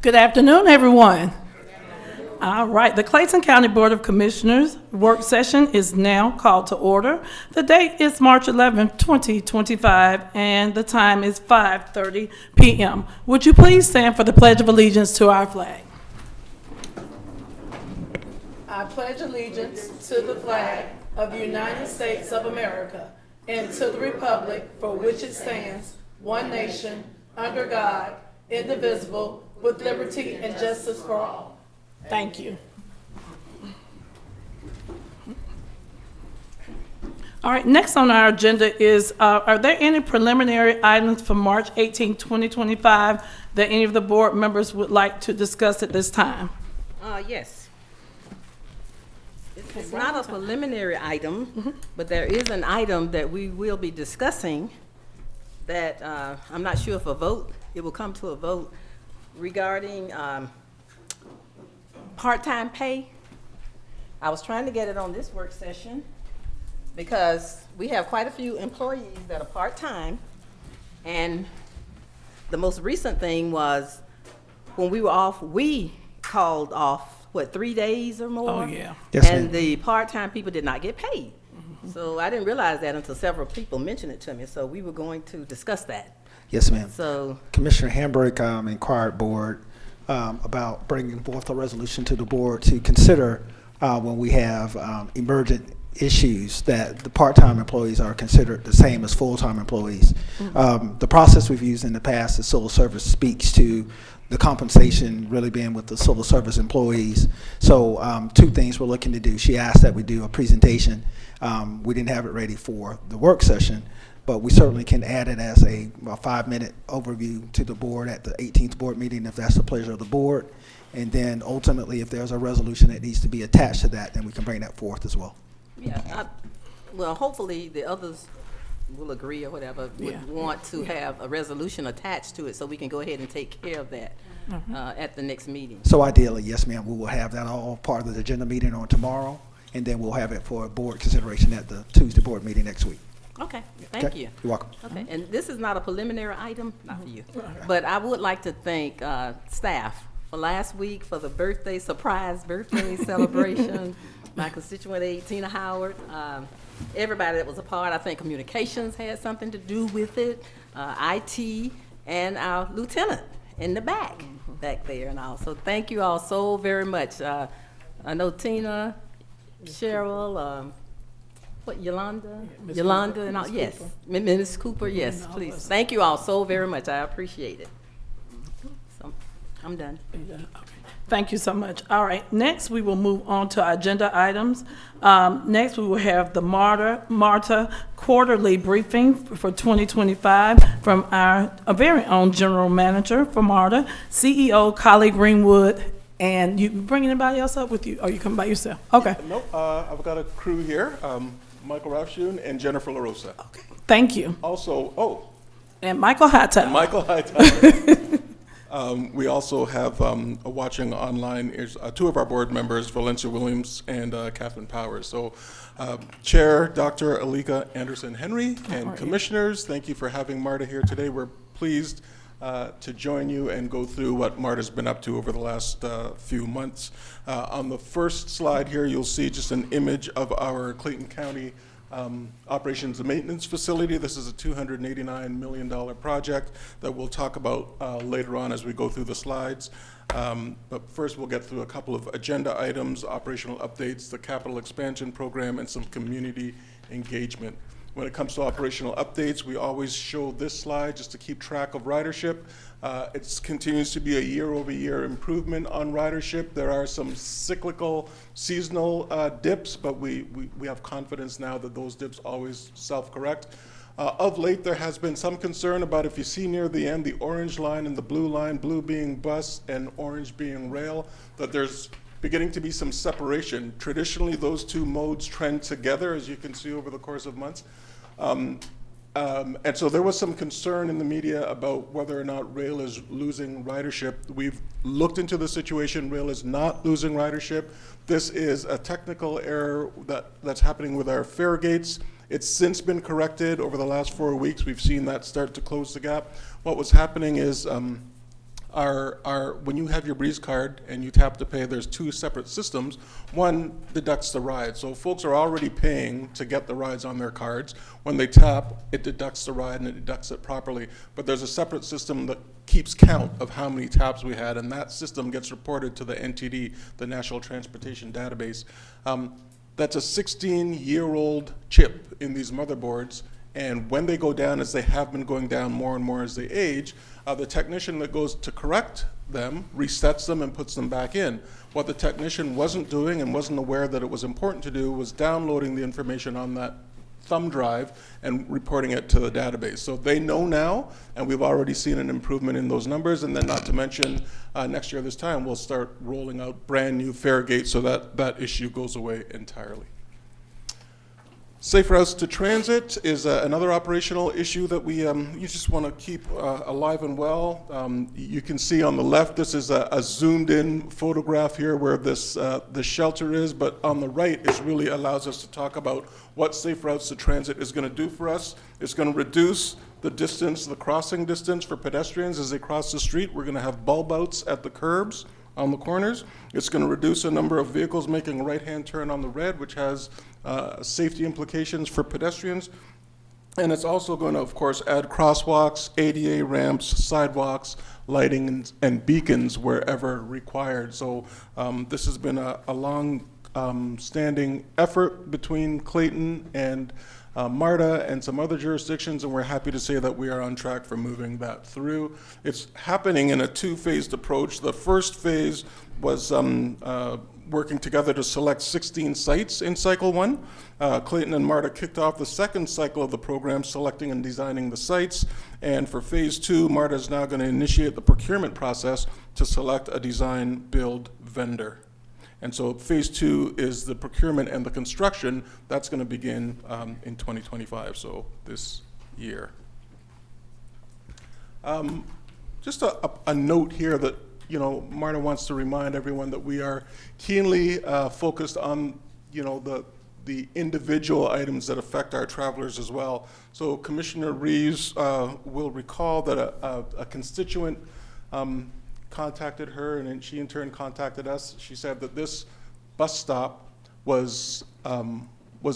Good afternoon, everyone. All right, the Clayton County Board of Commissioners work session is now called to order. The date is March 11, 2025, and the time is 5:30 p.m. Would you please stand for the Pledge of Allegiance to our flag? I pledge allegiance to the flag of the United States of America and to the republic for which it stands, one nation, under God, indivisible, with liberty and justice for all. Thank you. All right, next on our agenda is, are there any preliminary items for March 18, 2025 that any of the board members would like to discuss at this time? Yes. It's not a preliminary item, but there is an item that we will be discussing that I'm not sure if it will come to a vote regarding part-time pay. I was trying to get it on this work session because we have quite a few employees that are part-time, and the most recent thing was when we were off, we called off, 3 days or more? Oh, yeah. Yes, and ma'am. the part-time people did not get paid. So I didn't realize that until several people mentioned it to me, so we were going to discuss that. Yes, ma'am. So, Commissioner Hamburg inquired board about bringing forth a resolution to the board to consider when we have emergent issues that the part-time employees are considered the same as full-time employees. The process we've used in the past, the civil service speaks to the compensation really being with the civil service employees. So two things we're looking to do. She asked that we do a presentation. We didn't have it ready for the work session, but we certainly can add it as a 5-minute overview to the board at the 18th board meeting if that's the pleasure of the board. And then ultimately, if there's a resolution that needs to be attached to that, then we can bring that forth as well. yeah, well, hopefully the others will agree or whatever, would Yeah. want to have a resolution attached to it so we can go ahead and take care of that at the next meeting. So ideally, yes, ma'am, we will have that all part of the agenda meeting on tomorrow, and then we'll have it for board consideration at the Tuesday board meeting next week. Okay, thank Okay? you. You're welcome. Okay, and this is not a preliminary item, not for you, but I would like to thank staff for last week for the surprise birthday celebration. My constituent Tina Howard, everybody that was a part. I think communications had something to do with it, IT, and our lieutenant in the back there and all. So thank you all so very much. I know Tina, Cheryl, Yolanda, and all. Yes, Ms. Cooper. Yes, please. Thank you all so very much. I appreciate it. So I'm done. Okay. Thank you so much. All right, next we will move on to agenda items. Next we will have the MARTA quarterly briefing for 2025 from our very own general manager for MARTA, CEO Collie Greenwood. And you bring anybody else up with you, or you come by yourself? Okay. Nope, I've got a crew here, Michael Rafshun and Jennifer LaRosa. Okay. Thank you. Also, And Michael Hatta. Michael Hightower. We also have watching online is two of our board members, Valencia Williams and Catherine Powers. So Chair Dr. Alika Anderson-Henry and commissioners, thank you for having MARTA here today. We're pleased to join you and go through what MARTA's been up to over the last few months. On the first slide here, you'll see just an image of our Clayton County operations and maintenance facility. This is a $289 million project that we'll talk about later on as we go through the slides. But first we'll get through a couple of agenda items, operational updates, the capital expansion program, and some community engagement. When it comes to operational updates, we always show this slide just to keep track of ridership. It continues to be a year-over-year improvement on ridership. There are some cyclical, seasonal dips, but we have confidence now that those dips always self-correct. Of late, there has been some concern about, if you see near the end, the orange line and the blue line, blue being bus and orange being rail, that there's beginning to be some separation. Traditionally, those two modes trend together, as you can see over the course of months. And so there was some concern in the media about whether or not rail is losing ridership. We've looked into the situation. Rail is not losing ridership. This is a technical error that's happening with our fare gates. It's since been corrected over the last 4 weeks. We've seen that start to close the gap. What was happening is are when you have your Breeze card and you tap to pay, there's two separate systems. One deducts the ride. So folks are already paying to get the rides on their cards. When they tap, it deducts the ride and it deducts it properly. But there's a separate system that keeps count of how many taps we had, and that system gets reported to the NTD, the National Transportation Database. That's a 16-year-old chip in these motherboards, and when they go down, as they have been going down more and more as they age, the technician that goes to correct them resets them and puts them back in. What the technician wasn't doing and wasn't aware that it was important to do was downloading the information on that thumb drive and reporting it to the database. So they know now, and we've already seen an improvement in those numbers. And then not to mention, next year this time, we'll start rolling out brand new fare gates so that that issue goes away entirely. Safe routes to transit is another operational issue that we you just want to keep alive and well. You can see on the left, this is a zoomed in photograph here where this the shelter is, but on the right, it really allows us to talk about what safe routes to transit is going to do for us. It's going to reduce the distance, the crossing distance for pedestrians as they cross the street. We're going to have bulb outs at the curbs on the corners. It's going to reduce the number of vehicles making a right-hand turn on the red, which has safety implications for pedestrians. And it's also going to, of course, add crosswalks, ADA ramps, sidewalks, lighting, and beacons wherever required. So this has been a long standing effort between Clayton and MARTA and some other jurisdictions, and we're happy to say that we are on track for moving that through. It's happening in a two-phased approach. The first phase was working together to select 16 sites in Cycle 1. Clayton and MARTA kicked off the second cycle of the program, selecting and designing the sites. And for Phase 2, MARTA is now going to initiate the procurement process to select a design-build vendor. And so Phase 2 is the procurement and the construction. That's going to begin in 2025, so this year. Just a note here that, you know, MARTA wants to remind everyone that we are keenly focused on, you know, the individual items that affect our travelers as well. So Commissioner Reeves will recall that a constituent contacted her, and then she in turn contacted us. She said that this bus stop was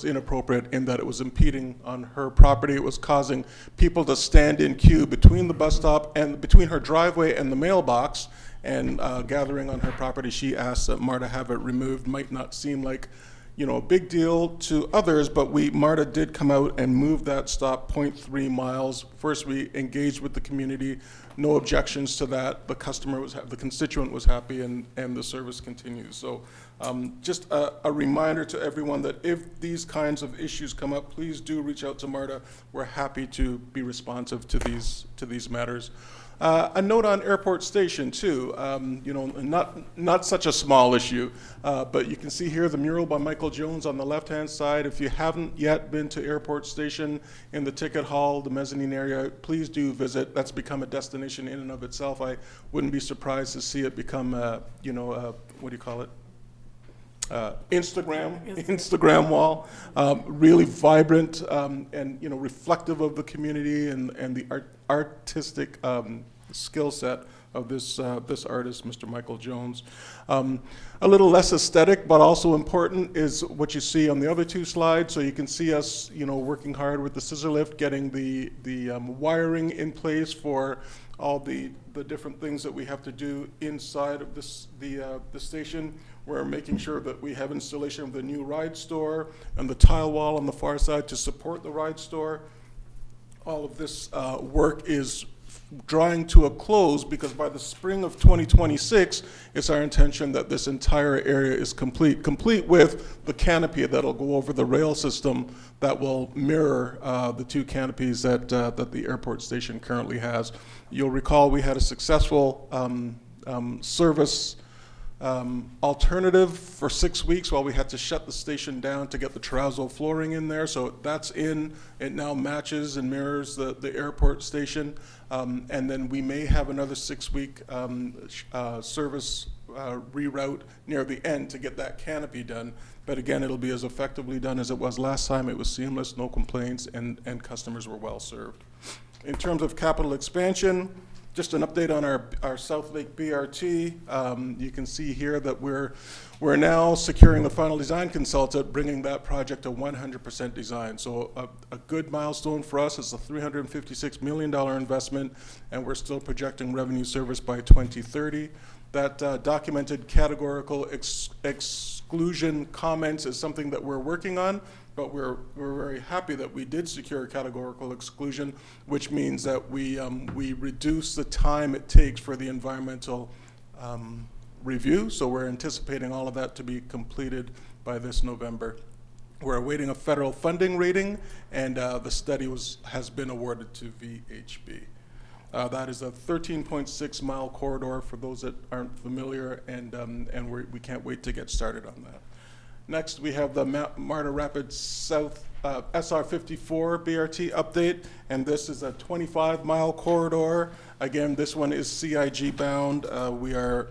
inappropriate in that it was impeding on her property. It was causing people to stand in queue between the bus stop and between her driveway and the mailbox and gathering on her property. She asked that MARTA have it removed. Might not seem like, you know, a big deal to others, but MARTA did come out and move that stop 0.3 miles. First, we engaged with the community, no objections to that. The customer was, the constituent was happy, and the service continues. So just a reminder to everyone that if these kinds of issues come up, please do reach out to MARTA. We're happy to be responsive to these matters. A note on Airport Station too, you know, not such a small issue, but you can see here the mural by Michael Jones on the left-hand side. If you haven't yet been to Airport Station in the ticket hall, the mezzanine area, please do visit. That's become a destination in and of itself. I wouldn't be surprised to see it become, you know, what do you call it? Instagram wall, really vibrant and, you know, reflective of the community and the artistic skill set of this artist, Mr. Michael Jones. A little less aesthetic, but also important, is what you see on the other two slides. So you can see us, you know, working hard with the scissor lift, getting the wiring in place for all the different things that we have to do inside of the station. We're making sure that we have installation of the new ride store and the tile wall on the far side to support the ride store. All of this work is drawing to a close because by the spring of 2026, it's our intention that this entire area is complete with the canopy that'll go over the rail system that will mirror the two canopies that the airport station currently has. You'll recall we had a successful service alternative for 6 weeks while we had to shut the station down to get the terrazzo flooring in there. So that's in. It now matches and mirrors the airport station. And then we may have another 6-week service reroute near the end to get that canopy done. But again, it'll be as effectively done as it was last time. It was seamless, no complaints, and customers were well served. In terms of capital expansion, Just an update on our South Lake BRT. You can see here that we're now securing the final design consultant, bringing that project to 100% design. So a good milestone for us is a $356 million investment, and we're still projecting revenue service by 2030. That documented categorical exclusion comments is something that we're working on, but we're very happy that we did secure categorical exclusion, which means that we reduce the time it takes for the environmental review. So we're anticipating all of that to be completed by this November. We're awaiting a federal funding rating, and the study has been awarded to VHB. That is a 13.6 mile corridor for those that aren't familiar, and we can't wait to get started on that. Next, we have the Marta Rapids South SR54 BRT update, and this is a 25-mile corridor. Again, this one is CIG bound. We are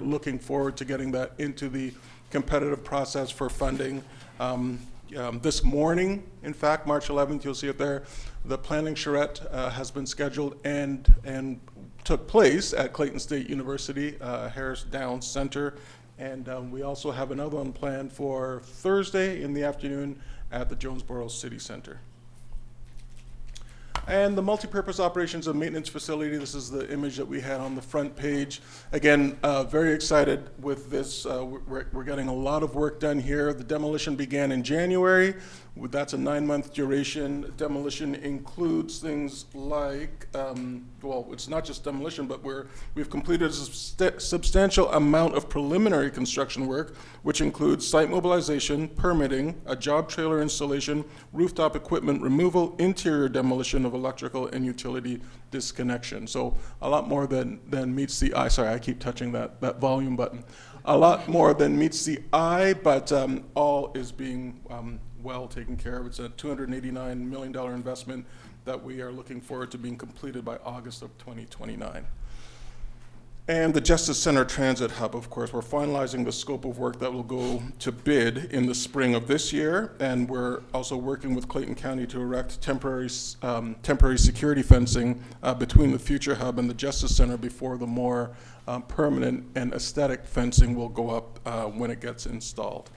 looking forward to getting that into the competitive process for funding. This morning, in fact, March 11th, you'll see it there, the planning charrette has been scheduled and took place at Clayton State University, Harris Downs Center. And we also have another one planned for Thursday in the afternoon at the Jonesboro City Center. And the multipurpose operations and maintenance facility, this is the image that we had on the front page. Again, very excited with this. We're getting a lot of work done here. The demolition began in January. That's a 9-month duration. Demolition includes things like, well, it's not just demolition, but we've completed a substantial amount of preliminary construction work, which includes site mobilization, permitting, a job trailer installation, rooftop equipment removal, interior demolition of electrical and utility disconnection. So a lot more than meets the eye. Sorry, I keep touching that volume button. A lot more than meets the eye, but all is being well taken care of. It's a $289 million investment that we are looking forward to being completed by August of 2029. And the Justice Center Transit Hub, of course, we're finalizing the scope of work that will go to bid in the spring of this year, and we're also working with Clayton County to erect temporary security fencing between the future hub and the Justice Center before the more permanent and aesthetic fencing will go up when it gets installed.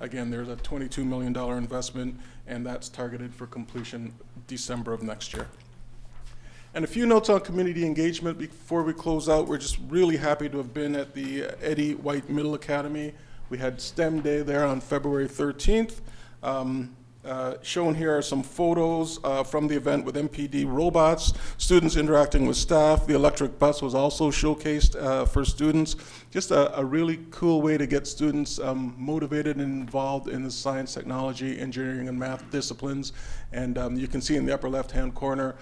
Again, there's a $22 million investment, and that's targeted for completion December of next year. And a few notes on community engagement before we close out. We're just really happy to have been at the Eddie White Middle Academy. We had STEM Day there on February 13th. Shown here are some photos from the event with MPD robots, students interacting with staff. The electric bus was also showcased for students. Just a really cool way to get students motivated and involved in the science, technology, engineering, and math disciplines. And you can see in the upper left-hand corner,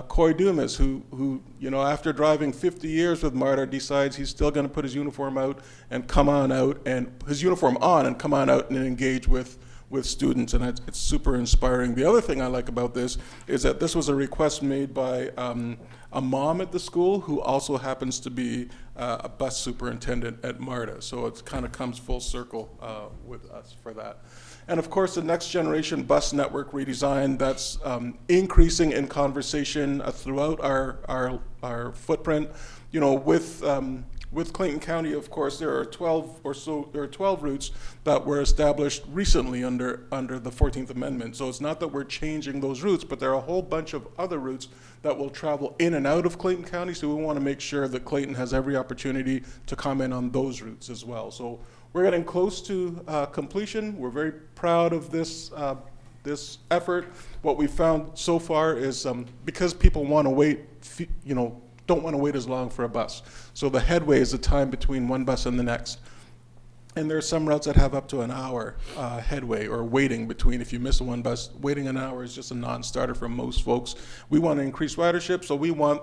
Coy Dumas, who, you know, after driving 50 years with MARTA, decides he's still going to put his uniform out and come on out, and his uniform on and come on out and engage with students, and it's super inspiring. The other thing I like about this is that this was a request made by a mom at the school who also happens to be a bus superintendent at MARTA, so it kind of comes full circle with us for that. And of course, the next generation bus network redesign, that's increasing in conversation throughout our footprint. You know, with Clayton County, of course, there are 12 routes that were established recently under the 14th Amendment. So it's not that we're changing those routes, but there are a whole bunch of other routes that will travel in and out of Clayton County. So we want to make sure that Clayton has every opportunity to comment on those routes as well. So we're getting close to completion. We're very proud of this effort. What we found so far is because people want to wait, you know, don't want to wait as long for a bus. So the headway is the time between one bus and the next. And there are some routes that have up to an hour headway or waiting between. If you miss one bus, waiting an hour is just a non-starter for most folks. We want to increase ridership, so we want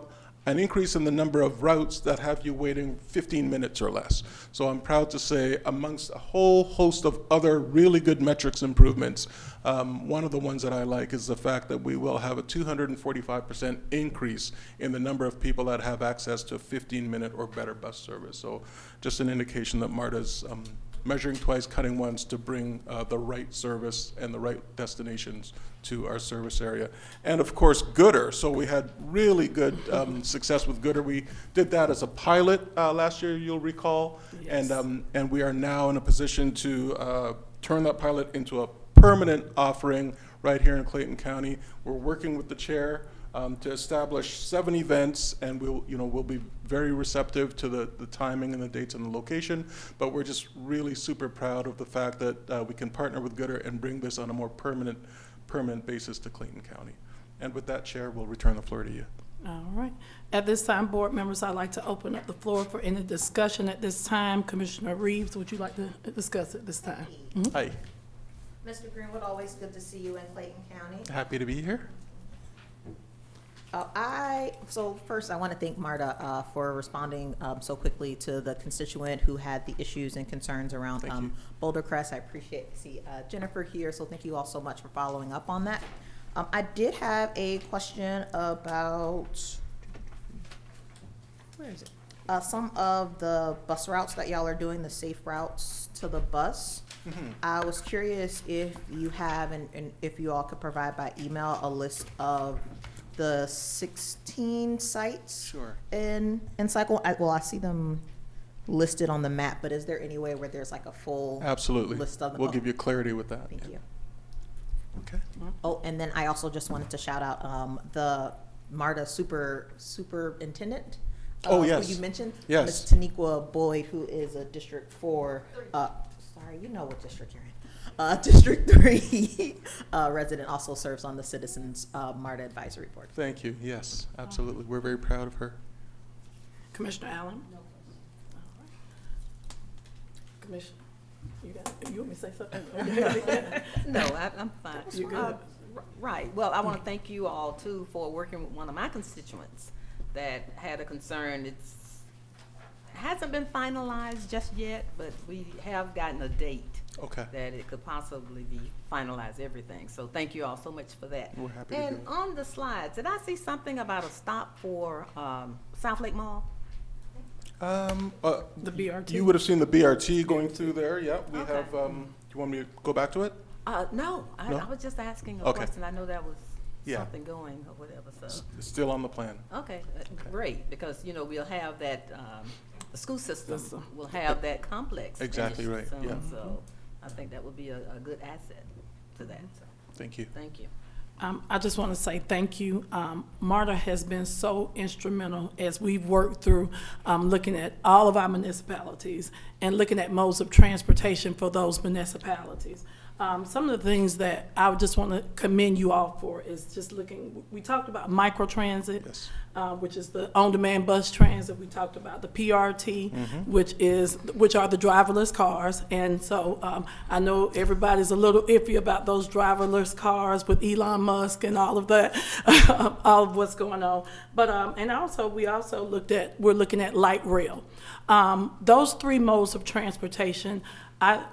an increase in the number of routes that have you waiting 15 minutes or less. So I'm proud to say, amongst a whole host of other really good metrics improvements, one of the ones that I like is the fact that we will have a 245% increase in the number of people that have access to 15-minute or better bus service. So just an indication that MARTA's measuring twice, cutting once to bring the right service and the right destinations to our service area. And of course, Gooder. So we had really good success with Gooder. We did that as a pilot last year, you'll recall. Yes. And we are now in a position to turn that pilot into a permanent offering right here in Clayton County. We're working with the chair to establish 7 events, and we'll be very receptive to the timing and the dates and the location, but we're just really super proud of the fact that we can partner with Gooder and bring this on a more permanent basis to Clayton County. And with that, Chair, we'll return the floor to you. All right. At this time, board members, I'd like to open up the floor for any discussion at this time. Commissioner Reeves, would you like to discuss at this time? Hi, Mr. Greenwood, always good to see you in Clayton County. happy to be here. So first, I want to thank Marta for responding so quickly to the constituent who had the issues and concerns around Thank you. Boulder Crest. I appreciate to see Jennifer here, so thank you all so much for following up on that. I did have a question about, where is it? Some of the bus routes that y'all are doing, the safe routes to the bus. I was curious if you have, and if you all could provide by email, a list of the 16 sites Sure. in Cycle. I see them listed on the map, but is there any way where there's like a full Absolutely. list of them? We'll Oh, give you clarity with that. Thank Yeah. you. Okay. Oh, and then I also just wanted to shout out the MARTA superintendent. Oh, yes. Who you mentioned? Yes. Ms. Taniqua Boyd, who is a District 4, sorry, you know what district you're in. District 3 resident, also serves on the Citizens MARTA Advisory Board. Thank you. Yes, absolutely. We're very proud of her. Commissioner Allen? No. Commissioner, you want me to say something? No, I'm fine. You good? Right. Well, I want to thank you all, too, for working with one of my constituents that had a concern. It hasn't been finalized just yet, but we have gotten a date Okay. that it could possibly be finalized, everything. So thank you all so much for that. We're happy to And do it. on the slides, did I see something about a stop for South Lake Mall? The BRT? You would have seen the BRT going through there. Yeah, we Okay. have. Do you want me to go back to it? No, No? I was just asking a Okay. question. I know that was Yeah. something going or whatever, so. It's still on the plan. Okay, great, because, we'll have that, the school system will have that complex. Exactly finished right, soon, yeah. So I think that would be a good asset to that, so, Thank you. thank you. I just want to say thank you. MARTA has been so instrumental as we've worked through looking at all of our municipalities and looking at modes of transportation for those municipalities. Some of the things that I would just want to commend you all for is just looking, we talked about microtransit, Yes. which is the on-demand bus transit. We talked about the PRT, which are the driverless cars. And so I know everybody's a little iffy about those driverless cars with Elon Musk and all of that, all of what's going on. But and also we're looking at light rail. Those 3 modes of transportation,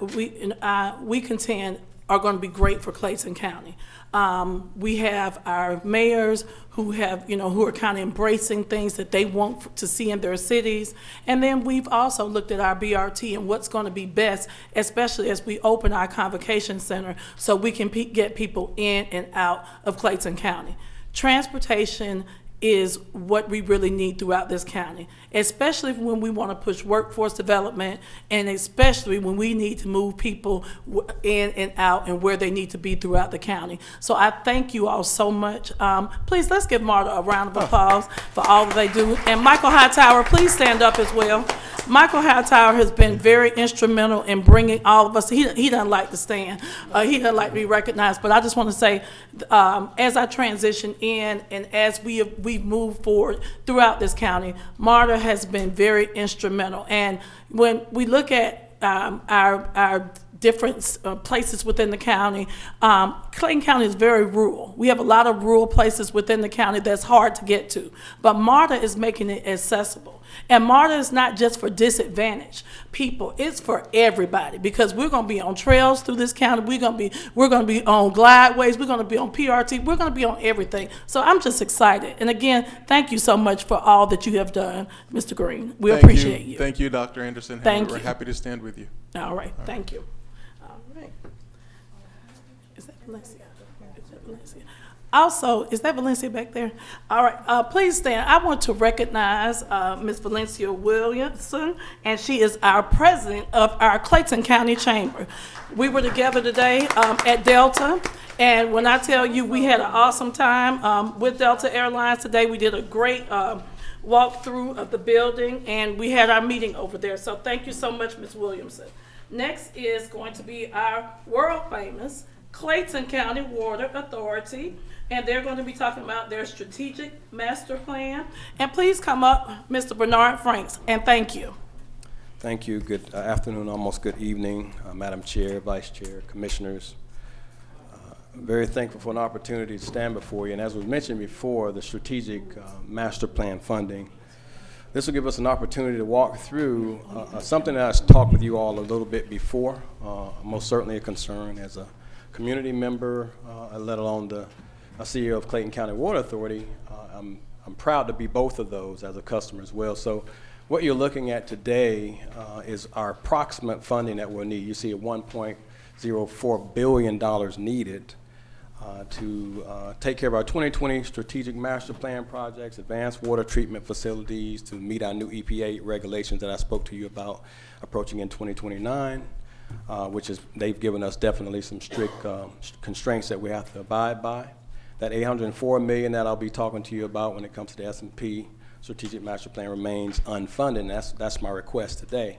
we contend are going to be great for Clayton County. We have our mayors who are kind of embracing things that they want to see in their cities. And then we've also looked at our BRT and what's going to be best, especially as we open our convocation center so we can get people in and out of Clayton County. Transportation is what we really need throughout this county, especially when we want to push workforce development, and especially when we need to move people in and out and where they need to be throughout the county. So I thank you all so much. Please, let's give Marta a round of applause for all that they do. And Michael Hightower, please stand up as well. Michael Hightower has been very instrumental in bringing all of us. He doesn't like to stand. He doesn't like to be recognized. But I just want to say, as I transition in and as we've moved forward throughout this county, Marta has been very instrumental. And when we look at our different places within the county, Clayton County is very rural. We have a lot of rural places within the county that's hard to get to. But Marta is making it accessible. And MARTA is not just for disadvantaged people, it's for everybody, because we're gonna be on trails through this county, we're gonna be on glideways, we're gonna be on PRT, we're gonna be on everything. So I'm just excited. And again, thank you so much for all that you have done, Mr. Green. We appreciate you. Thank you, Dr. Anderson. Thank We're you. happy to stand with you. All right, thank you. All right. Is that Valencia? Is that Valencia? Also, is that Valencia back there? All right, please stand. I want to recognize Ms. Valencia Williamson, and she is our president of our Clayton County Chamber. We were together today at Delta, and when I tell you we had an awesome time with Delta Airlines today, we did a great walkthrough of the building, and we had our meeting over there. So thank you so much, Ms. Williamson. Next is going to be our world famous Clayton County Water Authority, and they're going to be talking about their strategic master plan. And please come up, Mr. Bernard Franks, and thank you. Thank you. Good afternoon, almost good evening, Madam Chair, Vice Chair, Commissioners. I'm very thankful for an opportunity to stand before you. And as was mentioned before, the strategic master plan funding, this will give us an opportunity to walk through something that I've talked with you all a little bit before, most certainly a concern as a community member, let alone the CEO of Clayton County Water Authority. I'm proud to be both of those as a customer as well. So what you're looking at today is our approximate funding that we'll need. You see $1.04 billion needed to take care of our 2020 strategic master plan projects, advanced water treatment facilities to meet our new EPA regulations that I spoke to you about approaching in 2029, which is, they've given us definitely some strict constraints that we have to abide by. That $804 million that I'll be talking to you about when it comes to the S&P strategic master plan remains unfunded, and that's my request today.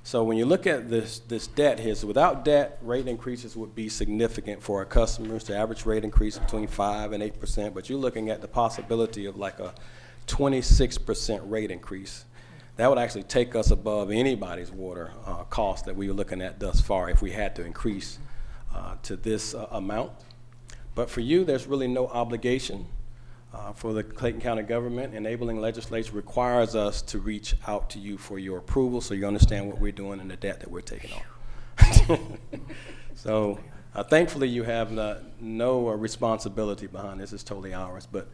So when you look at this debt here, so without debt, rate increases would be significant for our customers. The average rate increase between 5% and 8%, but you're looking at the possibility of like a 26% rate increase. That would actually take us above anybody's water cost that we were looking at thus far if we had to increase to this amount. But for you, there's really no obligation. For the Clayton County government, enabling legislation requires us to reach out to you for your approval so you understand what we're doing and the debt that we're taking on. So thankfully you have no responsibility behind this. It's totally ours. But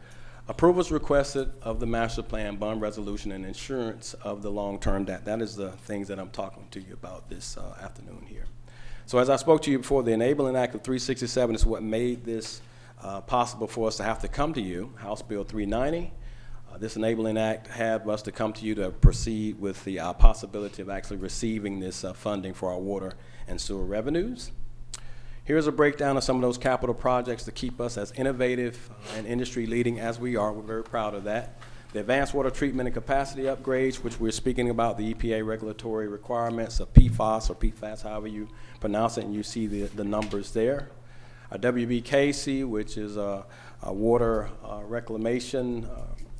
approval is requested of the master plan, bond resolution, and insurance of the long-term debt. That is the things that I'm talking to you about this afternoon here. So as I spoke to you before, the Enabling Act of 367 is what made this possible for us to have to come to you, House Bill 390. This Enabling Act had us to come to you to proceed with the possibility of actually receiving this funding for our water and sewer revenues. Here's a breakdown of some of those capital projects to keep us as innovative and industry leading as we are. We're very proud of that. The advanced water treatment and capacity upgrades, which we're speaking about, the EPA regulatory requirements of PFAS or PFAS, however you pronounce it, and you see the numbers there. Our WBKC, which is a water reclamation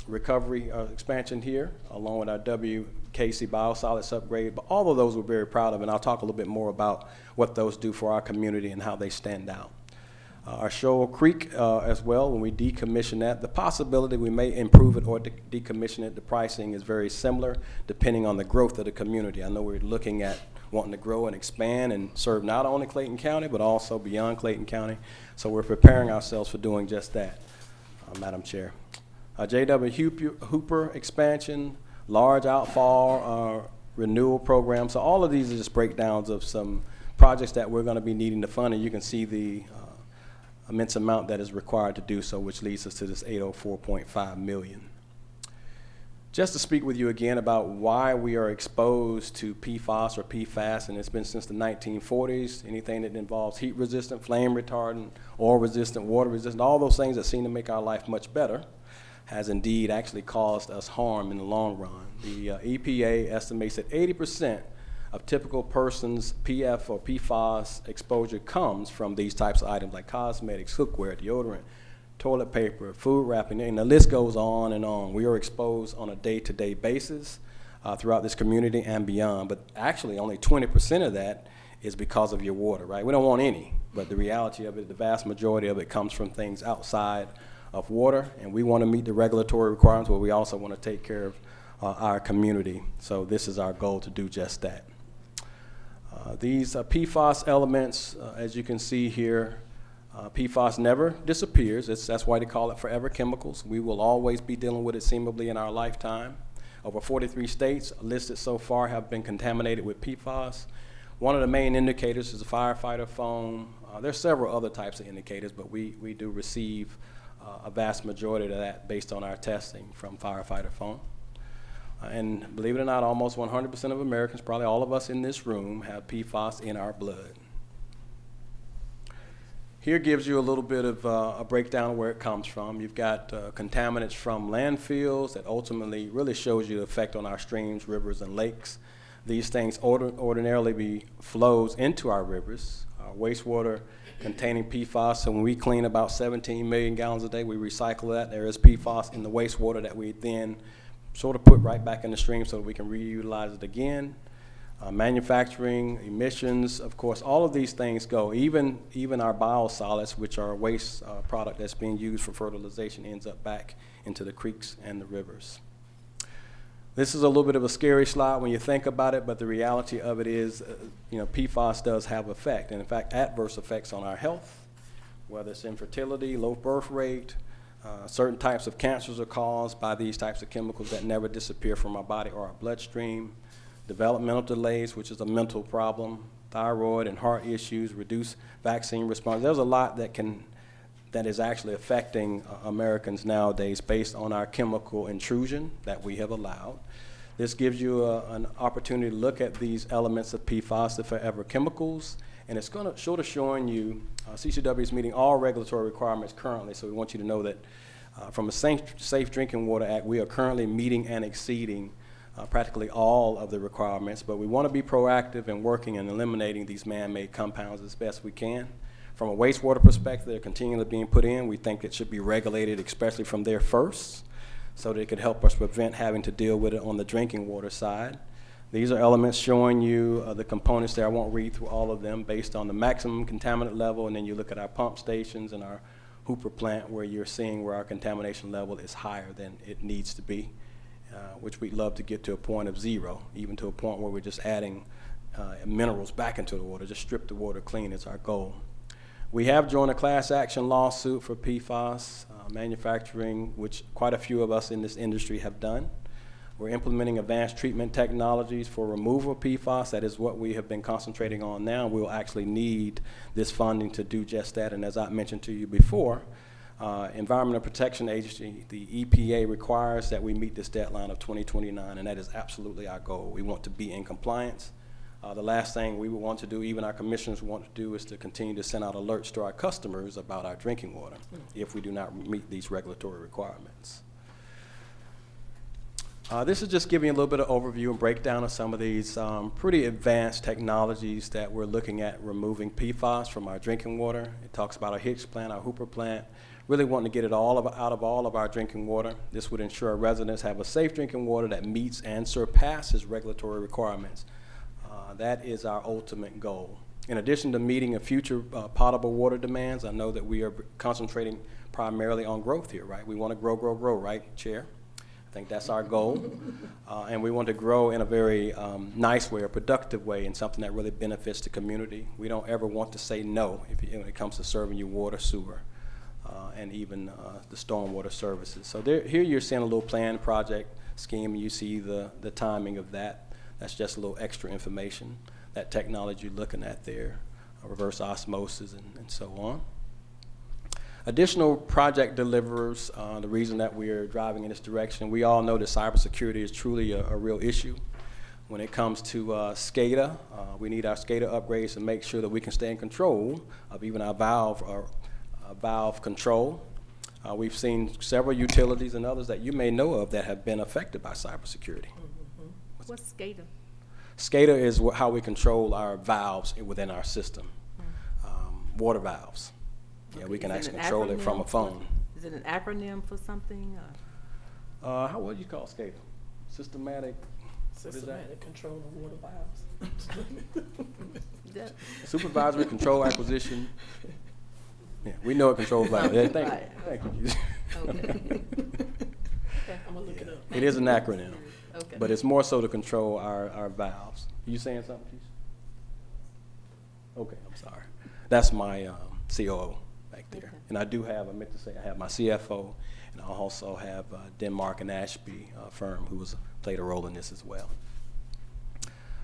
recovery expansion here, along with our WKC biosolids upgrade. But all of those we're very proud of, and I'll talk a little bit more about what those do for our community and how they stand out. Our Shoal Creek as well, when we decommission that, the possibility we may improve it or decommission it, the pricing is very similar depending on the growth of the community. I know we're looking at wanting to grow and expand and serve not only Clayton County, but also beyond Clayton County. So we're preparing ourselves for doing just that, Madam Chair. J.W. Hooper expansion, large outfall renewal program. So all of these are just breakdowns of some projects that we're going to be needing to fund, and you can see the immense amount that is required to do so, which leads us to this $804.5 million. Just to speak with you again about why we are exposed to PFAS or PFAS, and it's been since the 1940s. Anything that involves heat resistant, flame retardant, oil resistant, water resistant, all those things that seem to make our life much better has indeed actually caused us harm in the long run. The EPA estimates that 80% of typical person's PF or PFAS exposure comes from these types of items like cosmetics, cookware, deodorant, toilet paper, food wrapping, and the list goes on and on. We are exposed on a day-to-day basis throughout this community and beyond, but actually only 20% of that is because of your water, right? We don't want any, but the reality of it, the vast majority of it comes from things outside of water, and we want to meet the regulatory requirements, but we also want to take care of our community. So this is our goal to do just that. These PFAS elements, as you can see here, PFAS never disappears. That's why they call it forever chemicals. We will always be dealing with it seemingly in our lifetime. Over 43 states listed so far have been contaminated with PFAS. One of the main indicators is the firefighter foam. There's several other types of indicators, but we do receive a vast majority of that based on our testing from firefighter foam. And believe it or not, almost 100% of Americans, probably all of us in this room, have PFAS in our blood. Here gives you a little bit of a breakdown of where it comes from. You've got contaminants from landfills that ultimately really shows you the effect on our streams, rivers, and lakes. These things ordinarily flows into our rivers. Wastewater containing PFAS, so when we clean about 17 million gallons a day, we recycle that. There is PFAS in the wastewater that we then sort of put right back in the stream so that we can reutilize it again. Manufacturing, emissions, of course, all of these things go. Even our biosolids, which are a waste product that's being used for fertilization, ends up back into the creeks and the rivers. This is a little bit of a scary slide when you think about it, but the reality of it is, PFAS does have effect, and in fact, adverse effects on our health, whether it's infertility, low birth rate. Certain types of cancers are caused by these types of chemicals that never disappear from our body or our bloodstream. Developmental delays, which is a mental problem, thyroid and heart issues, reduced vaccine response. There's a lot that is actually affecting Americans nowadays based on our chemical intrusion that we have allowed. This gives you an opportunity to look at these elements of PFAS, the forever chemicals, and it's going to sort of showing you, CCW is meeting all regulatory requirements currently, so we want you to know that from a Safe Drinking Water Act, we are currently meeting and exceeding practically all of the requirements, but we want to be proactive in working and eliminating these man-made compounds as best we can. From a wastewater perspective, they're continually being put in. We think it should be regulated, especially from there first, so that it could help us prevent having to deal with it on the drinking water side. These are elements showing you the components there. I won't read through all of them based on the maximum contaminant level, and then you look at our pump stations and our Hooper plant where you're seeing where our contamination level is higher than it needs to be, which we'd love to get to a point of zero, even to a point where we're just adding minerals back into the water. Just strip the water clean is our goal. We have joined a class action lawsuit for PFAS manufacturing, which quite a few of us in this industry have done. We're implementing advanced treatment technologies for removal of PFAS. That is what we have been concentrating on now. We'll actually need this funding to do just that. And as I mentioned to you before, Environmental Protection Agency, the EPA, requires that we meet this deadline of 2029, and that is absolutely our goal. We want to be in compliance. The last thing we would want to do, even our commissioners want to do, is to continue to send out alerts to our customers about our drinking water if we do not meet these regulatory requirements. This is just giving you a little bit of overview and breakdown of some of these pretty advanced technologies that we're looking at removing PFAS from our drinking water. It talks about our Hicks plant, our Hooper plant, really wanting to get it out of all of our drinking water. This would ensure our residents have a safe drinking water that meets and surpasses regulatory requirements. That is our ultimate goal. In addition to meeting a future potable water demands, I know that we are concentrating primarily on growth here, right? We want to grow, right, Chair? I think that's our goal. And we want to grow in a very nice way, a productive way, and something that really benefits the community. We don't ever want to say no when it comes to serving you water, sewer, and even the stormwater services. So here you're seeing a little plan project scheme. You see the timing of that. That's just a little extra information. That technology you're looking at there, reverse osmosis and so on. Additional project deliverers, the reason that we are driving in this direction, we all know that cybersecurity is truly a real issue. When it comes to SCADA, we need our SCADA upgrades to make sure that we can stay in control of even our valve control. We've seen several utilities and others that you may know of that have been affected by cybersecurity. What's SCADA? SCADA is how we control our valves within our system, water valves. Yeah, we can actually control it from a phone. Is it an acronym for something? What would you call SCADA? Systematic control of water valves. Supervisory control acquisition. Yeah, we know it controls valves. Yeah, thank you. Okay. I'm gonna look it up. It is an acronym. Okay. But it's more so to control our valves. You saying something, Keisha? Okay, I'm sorry. That's my COO back there. Okay. And I meant to say, I have my CFO, and I also have Denmark and Ashby firm who played a role in this as well.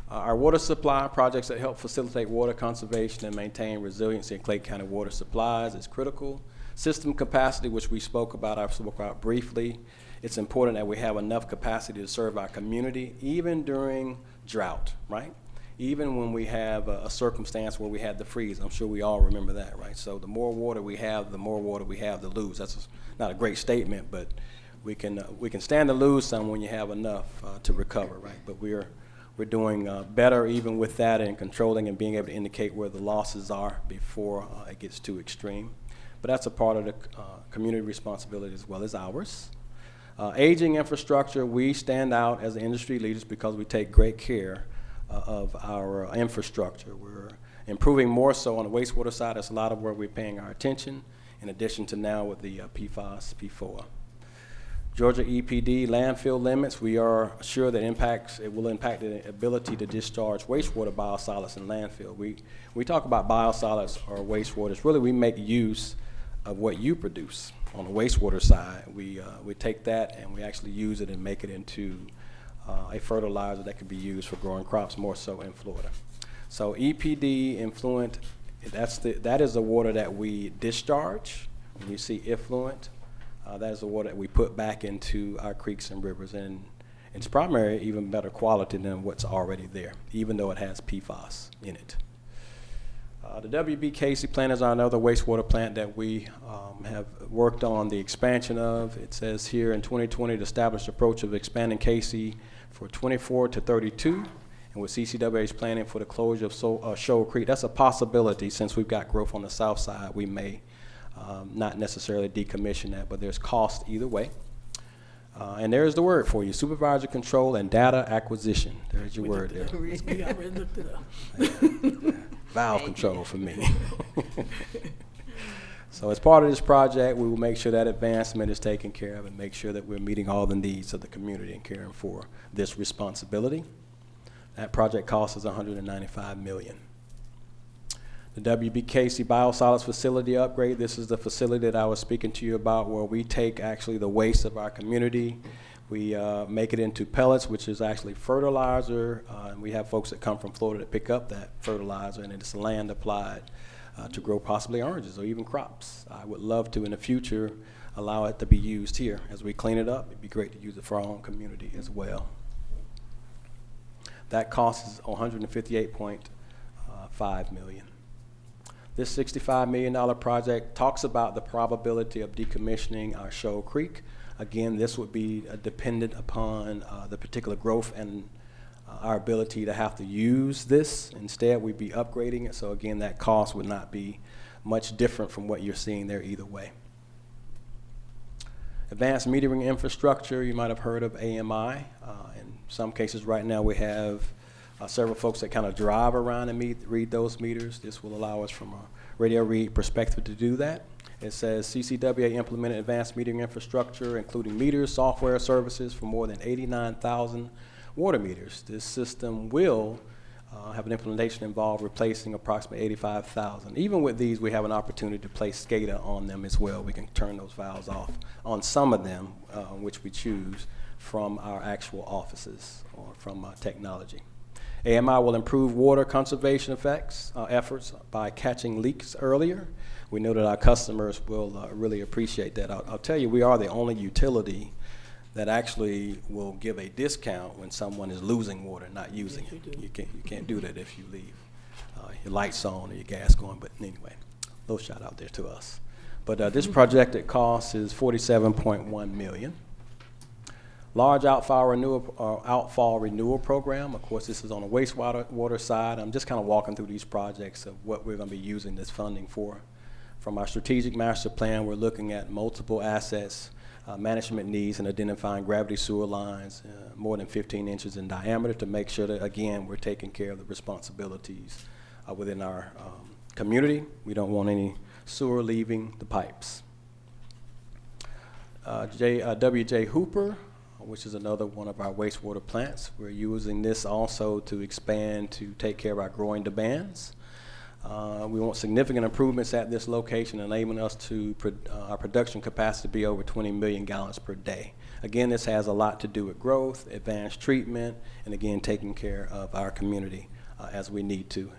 Our water supply projects that help facilitate water conservation and maintain resiliency in Clayton County water supplies is critical. System capacity, which I spoke about briefly. It's important that we have enough capacity to serve our community, even during drought, right? Even when we have a circumstance where we had the freeze. I'm sure we all remember that, right? So the more water we have, the more water we have to lose. That's not a great statement, but we can stand to lose some when you have enough to recover, right? But we're doing better even with that and controlling and being able to indicate where the losses are before it gets too extreme. But that's a part of the community responsibility as well as ours. Aging infrastructure, we stand out as industry leaders because we take great care of our infrastructure. We're improving more so on the wastewater side. That's a lot of where we're paying our attention, in addition to now with the PFAS, PFOA. Georgia EPD landfill limits, we are sure that it will impact the ability to discharge wastewater biosolids in landfill. We talk about biosolids or wastewater. Really, we make use of what you produce. On the wastewater side, we take that and we actually use it and make it into a fertilizer that can be used for growing crops, more so in Florida. So EPD, effluent, that is the water that we discharge. When you see effluent, that is the water that we put back into our creeks and rivers, and it's primarily even better quality than what's already there, even though it has PFAS in it. The WB Casey plant is another wastewater plant that we have worked on the expansion of. It says here in 2020 to establish approach of expanding Casey for 24 to 32, and with CCWH planning for the closure of Shoal Creek. That's a possibility since we've got growth on the south side. We may not necessarily decommission that, but there's cost either way. And there's the word for you, supervisor control and data acquisition. There's your word there. We already looked it up. Valve control for me. So as part of this project, we will make sure that advancement is taken care of and make sure that we're meeting all the needs of the community and caring for this responsibility. That project cost is $195 million. The WB Casey Biosolids Facility upgrade, this is the facility that I was speaking to you about where we take actually the waste of our community. We make it into pellets, which is actually fertilizer. And we have folks that come from Florida that pick up that fertilizer, and it's land applied to grow possibly oranges or even crops. I would love to in the future allow it to be used here. As we clean it up, it'd be great to use it for our own community as well. That cost is $158.5 million. This $65 million project talks about the probability of decommissioning our Shoal Creek. Again, this would be dependent upon the particular growth and our ability to have to use this. Instead, we'd be upgrading it. So again, that cost would not be much different from what you're seeing there either way. Advanced metering infrastructure, you might have heard of AMI. In some cases right now we have several folks that kind of drive around and read those meters. This will allow us from a radio read perspective to do that. It says CCWA implemented advanced metering infrastructure, including meters, software services for more than 89,000 water meters. This system will have an implementation involve replacing approximately 85,000. Even with these, we have an opportunity to place SCADA on them as well. We can turn those valves off on some of them, which we choose from our actual offices or from technology. AMI will improve water conservation efforts by catching leaks earlier. We know that our customers will really appreciate that. I'll tell you, we are the only utility that actually will give a discount when someone is losing water, not using it. You can't do that if you leave your lights on or your gas going. But anyway, a little shout out there to us. But this projected cost is $47.1 million. Large outfall renewal program. Of course, this is on the wastewater side. I'm just kind of walking through these projects of what we're going to be using this funding for. From our strategic master plan, we're looking at multiple assets, management needs, and identifying gravity sewer lines more than 15 inches in diameter to make sure that, again, we're taking care of the responsibilities within our community. We don't want any sewer leaving the pipes. W.J. Hooper, which is another one of our wastewater plants. We're using this also to expand to take care of our growing demands. We want significant improvements at this location, enabling us to our production capacity to be over 20 million gallons per day. Again, this has a lot to do with growth, advanced treatment, and again, taking care of our community as we need to.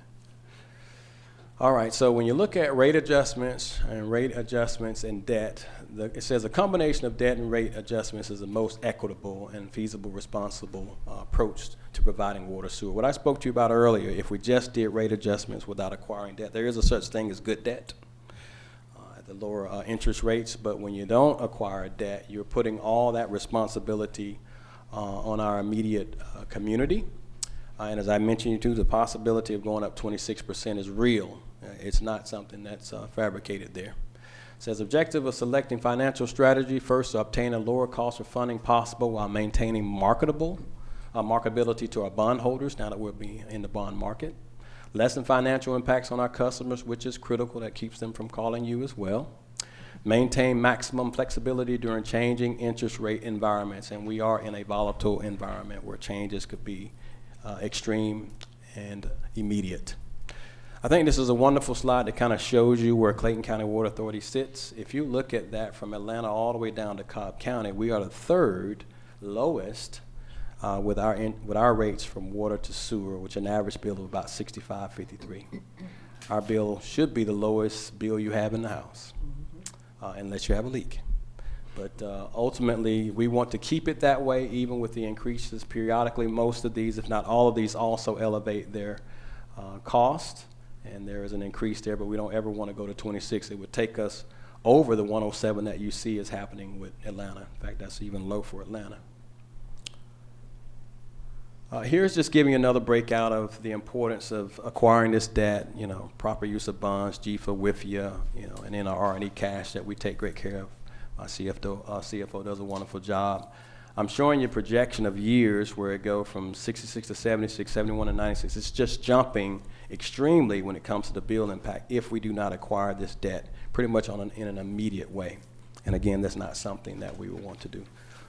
All right, so when you look at rate adjustments and debt, it says a combination of debt and rate adjustments is the most equitable and feasible, responsible approach to providing water sewer. What I spoke to you about earlier, if we just did rate adjustments without acquiring debt, there is a such thing as good debt at the lower interest rates, but when you don't acquire debt, you're putting all that responsibility on our immediate community. And as I mentioned to you, the possibility of going up 26% is real. It's not something that's fabricated there. It says objective of selecting financial strategy, first to obtain a lower cost of funding possible while maintaining marketability to our bondholders now that we'll be in the bond market. Lessen financial impacts on our customers, which is critical. That keeps them from calling you as well. Maintain maximum flexibility during changing interest rate environments, and we are in a volatile environment where changes could be extreme and immediate. I think this is a wonderful slide that kind of shows you where Clayton County Water Authority sits. If you look at that from Atlanta all the way down to Cobb County, we are the third lowest with our rates from water to sewer, which an average bill of about $65.53. Our bill should be the lowest bill you have in the house, unless you have a leak. But ultimately, we want to keep it that way, even with the increases periodically. Most of these, if not all of these, also elevate their cost, and there is an increase there, but we don't ever want to go to 26. It would take us over the 107 that you see is happening with Atlanta. In fact, that's even low for Atlanta. Here's just giving you another breakout of the importance of acquiring this debt, proper use of bonds, GFA, WIFIA, and then our R&E cash that we take great care of. Our CFO does a wonderful job. I'm showing you a projection of years where it go from 66 to 76, 71 to 96. It's just jumping extremely when it comes to the bill impact if we do not acquire this debt pretty much in an immediate way. And again, that's not something that we would want to do.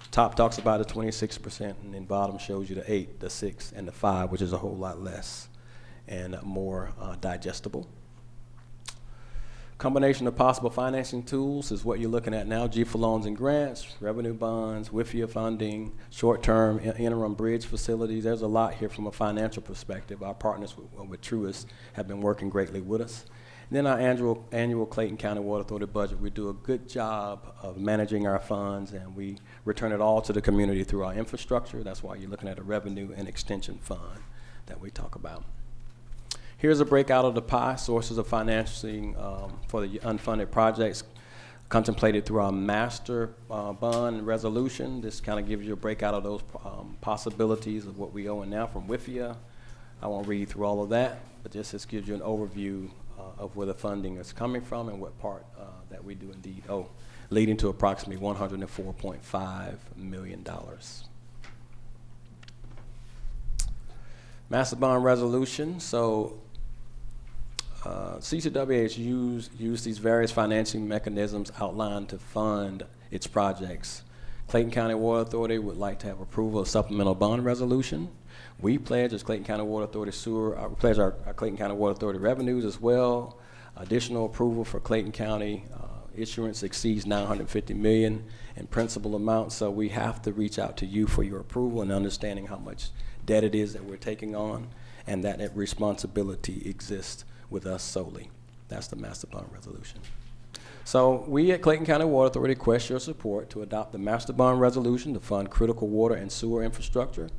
Top talks about the 26%, and then bottom shows you the 8, the 6, and the 5, which is a whole lot less and more digestible. Combination of possible financing tools is what you're looking at now: GFA loans and grants, revenue bonds, WIFIA funding, short-term interim bridge facilities. There's a lot here from a financial perspective. Our partners with Truist have been working greatly with us. And then our annual Clayton County Water Authority budget. We do a good job of managing our funds, and we return it all to the community through our infrastructure. That's why you're looking at a revenue and extension fund that we talk about. Here's a breakout of the pie, sources of financing for the unfunded projects contemplated through our master bond resolution. This kind of gives you a breakout of those possibilities of what we owe now from WIFIA. I won't read through all of that, but this gives you an overview of where the funding is coming from and what part that we do indeed owe, leading to approximately $104.5 million. Master bond resolution. So CCWA has used these various financing mechanisms outlined to fund its projects. Clayton County Water Authority would like to have approval of supplemental bond resolution. We pledge as Clayton County Water Authority sewer, we pledge our Clayton County Water Authority revenues as well. Additional approval for Clayton County issuance exceeds $950 million in principal amount, so we have to reach out to you for your approval and understanding how much debt it is that we're taking on, and that responsibility exists with us solely. That's the master bond resolution. So we at Clayton County Water Authority request your support to adopt the master bond resolution to fund critical water and sewer infrastructure.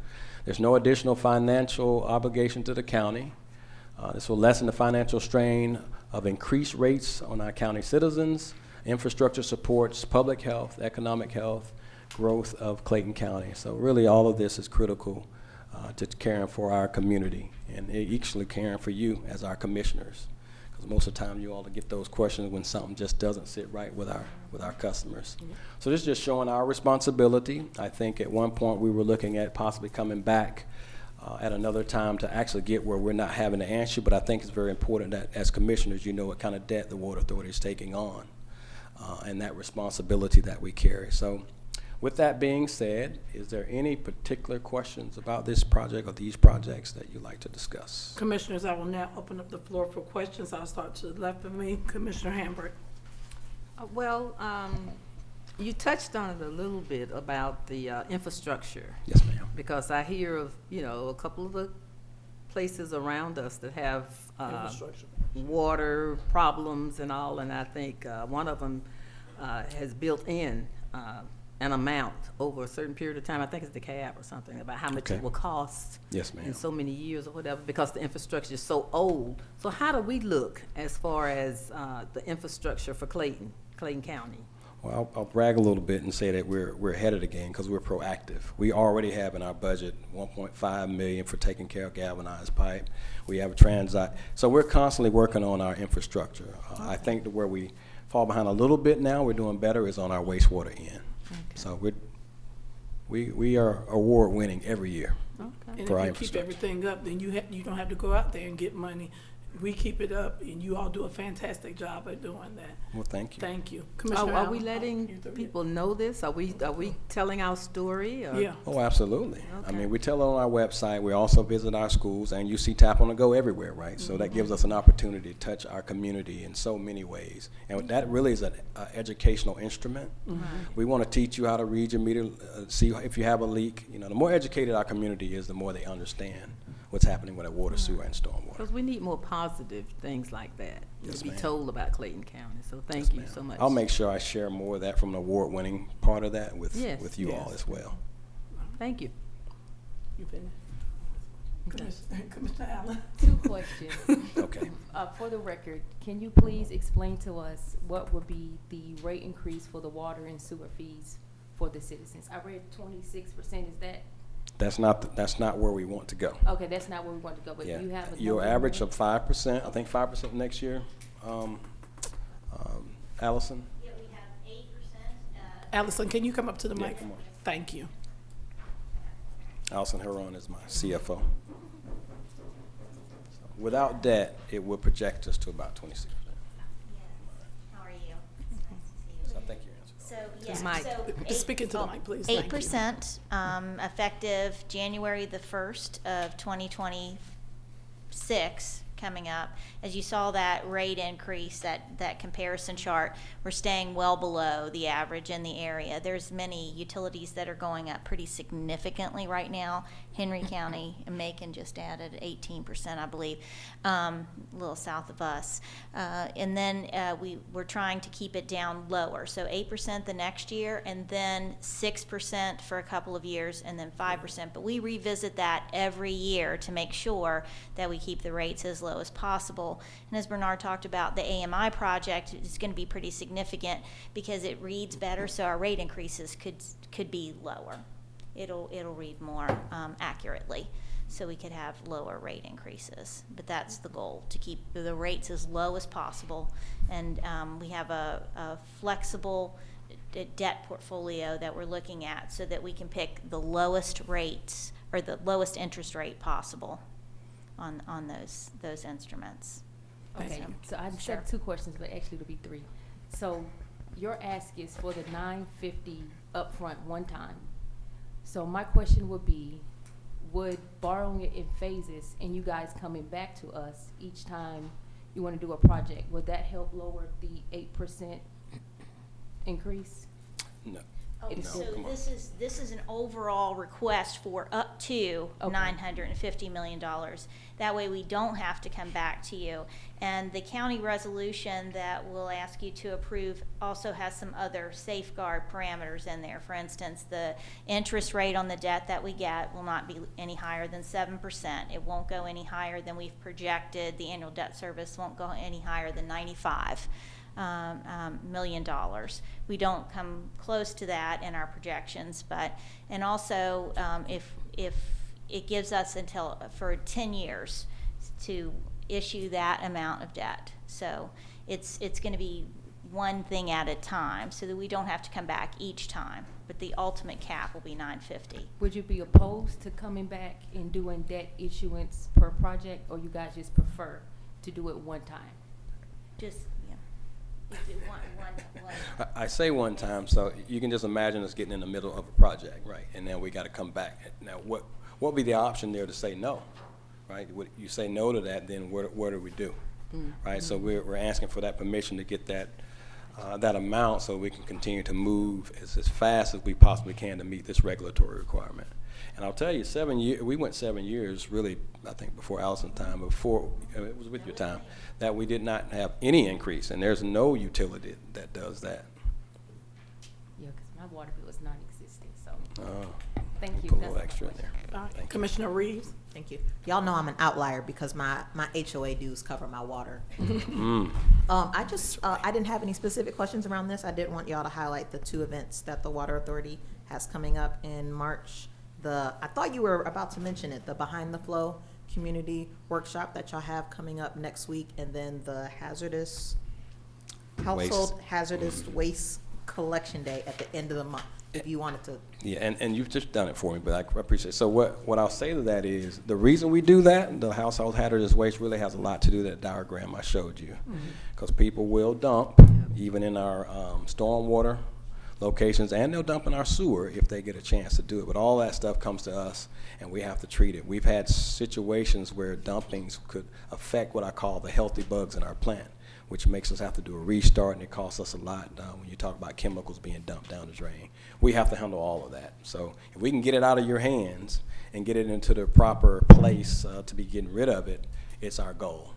There's no additional financial obligation to the county. This will lessen the financial strain of increased rates on our county citizens. Infrastructure supports public health, economic health, growth of Clayton County. So really all of this is critical to caring for our community and actually caring for you as our commissioners. Because most of the time you all get those questions when something just doesn't sit right with our customers. Mm-hmm. So this is just showing our responsibility. I think at one point we were looking at possibly coming back at another time to actually get where we're not having to answer, but I think it's very important that as commissioners you know what kind of debt the Water Authority is taking on and that responsibility that we carry. So With that being said, is there any particular questions about this project or these projects that you'd like to discuss? Commissioners, I will now open up the floor for questions. I'll start to the left of me, Commissioner Hambrick. Well, you touched on it a little bit about the infrastructure. Yes, ma'am. Because I hear of, a couple of the places around us that have Infrastructure. water problems and all, and I think one of them has built in an amount over a certain period of time. I think it's the CAB or something, about how much Okay. it will cost Yes, ma'am. in so many years or whatever, because the infrastructure is so old. So how do we look as far as the infrastructure for Clayton County? Well, I'll brag a little bit and say that we're ahead of the game because we're proactive. We already have in our budget $1.5 million for taking care of galvanized pipe. We have a so we're constantly working on our infrastructure. I think that where we fall behind a little bit now, we're doing better, is on our wastewater end. Okay. So we are award winning every year. Okay. And For our if you keep infrastructure. everything up, then you don't have to go out there and get money. We keep it up, and you all do a fantastic job at doing that. Well, thank you. Thank you. Are Commissioner we Allen? You letting through? people know this? Are we telling our story? Or? Yeah. Oh, absolutely. I Okay. mean, we tell it on our website. We also visit our schools, and you see Tap on the Go everywhere, right? So that gives us an opportunity to touch our community in so many ways. And that really is an educational instrument. We want to teach you how to read your meter, see if you have a leak. The more educated our community is, the more they understand what's happening with our water, sewer, and stormwater. Because we need more positive things like that Yes, to be ma'am. told about Clayton County. So thank Yes, you ma'am. so much. I'll make sure I share more of that from the award-winning part of that with Yes. you all Yes. as well. Thank you. You finished? Commissioner Allen? 2 questions. Okay. For the record, can you please explain to us what would be the rate increase for the water and sewer fees for the citizens? I read 26%. Is that That's not where we want to go. okay? That's not where we want to go. But Yeah. you have a Your number in average mind? of 5%, I think 5% next year. Allison? Yeah, we have 8%. Allison, can you come up to the Yeah, mic? come on. Thank you. Allison Heron is my CFO. So without debt, it would project us to about 26%. Yes. How are you? It's nice to see So you. I think you answered. So, yeah, Mike. so. Speak into the mic, please. Thank you. 8%, effective January the 1st of 2026 coming up. As you saw that rate increase, that comparison chart, we're staying well below the average in the area. There's many utilities that are going up pretty significantly right now. Henry County and Macon just added 18%, I believe, a little south of us. And then we're trying to keep it down lower. So 8% the next year, and then 6% for a couple of years, and then 5%. But we revisit that every year to make sure that we keep the rates as low as possible. And as Bernard talked about, the AMI project is going to be pretty significant because it reads better, so our rate increases could be lower. It'll read more accurately, so we could have lower rate increases. But that's the goal, to keep the rates as low as possible. And we have a flexible debt portfolio that we're looking at so that we can pick the lowest rates or the lowest interest rate possible on those instruments. Okay, so I Sure. said 2 questions, but actually it'll be 3. So your ask is for the $950 upfront one time. So my question would be, would borrowing it in phases and you guys coming back to us each time you want to do a project, would that help lower the 8% increase? No. Oh, No, so come on. this is an overall request for up to Okay. $950 million. That way we don't have to come back to you. And the county resolution that we'll ask you to approve also has some other safeguard parameters in there. For instance, the interest rate on the debt that we get will not be any higher than 7%. It won't go any higher than we've projected. The annual debt service won't go any higher than $95 million. We don't come close to that in our projections, and also if it gives us for 10 years to issue that amount of debt. So it's going to be one thing at a time, so that we don't have to come back each time. But the ultimate cap will be $950. Would you be opposed to coming back and doing debt issuance per project, or you guys just prefer to do it one time? Just, yeah. I say one time, so you can just imagine us getting in the middle of a project, right? And then we got to come back. Now, what would be the option there to say no, right? You say no to that, then what do we do, right? So we're asking for that permission to get that that amount so we can continue to move as fast as we possibly can to meet this regulatory requirement. And I'll tell you, we went 7 years, really, I think before Allison's time, before, it was with your time, that we did not have any increase, and there's no utility that does that. Yeah, because my water bill is non-existent, so, Oh, thank you. put a That's little my extra in question. there. All right, Thank you. Commissioner Reeves? Thank you. Y'all know I'm an outlier because my HOA dues cover my water. I didn't have any specific questions around this. I did want y'all to highlight the 2 events that the Water Authority has coming up in March. I thought you were about to mention it, the Behind the Flow Community Workshop that y'all have coming up next week, and then the Household Hazardous Waste Collection Day at the end of the month, if you wanted to. Yeah, and you've just done it for me, but I appreciate it. So what I'll say to that is, the reason we do that, the household hazardous waste really has a lot to do with that diagram I showed you. Because people will dump, even in our stormwater locations, and they'll dump in our sewer if they get a chance to do it. But all that stuff comes to us, and we have to treat it. We've had situations where dumpings could affect what I call the healthy bugs in our plant, which makes us have to do a restart, and it costs us a lot when you talk about chemicals being dumped down the drain. We have to handle all of that. So if we can get it out of your hands and get it into the proper place to be getting rid of it, it's our goal.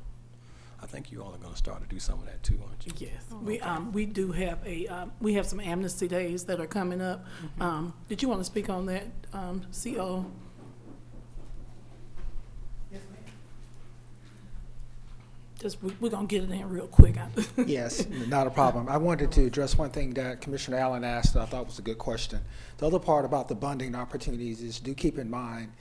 I think you all are going to start to do some of that too, aren't you? Yes, we do have we have some amnesty days that are coming up. Did you want to speak on that, CO? Just, we're gonna get it in real quick. Yes, not a problem. I wanted to address one thing that Commissioner Allen asked that I thought was a good question. The other part about the bonding opportunities is, do keep in mind,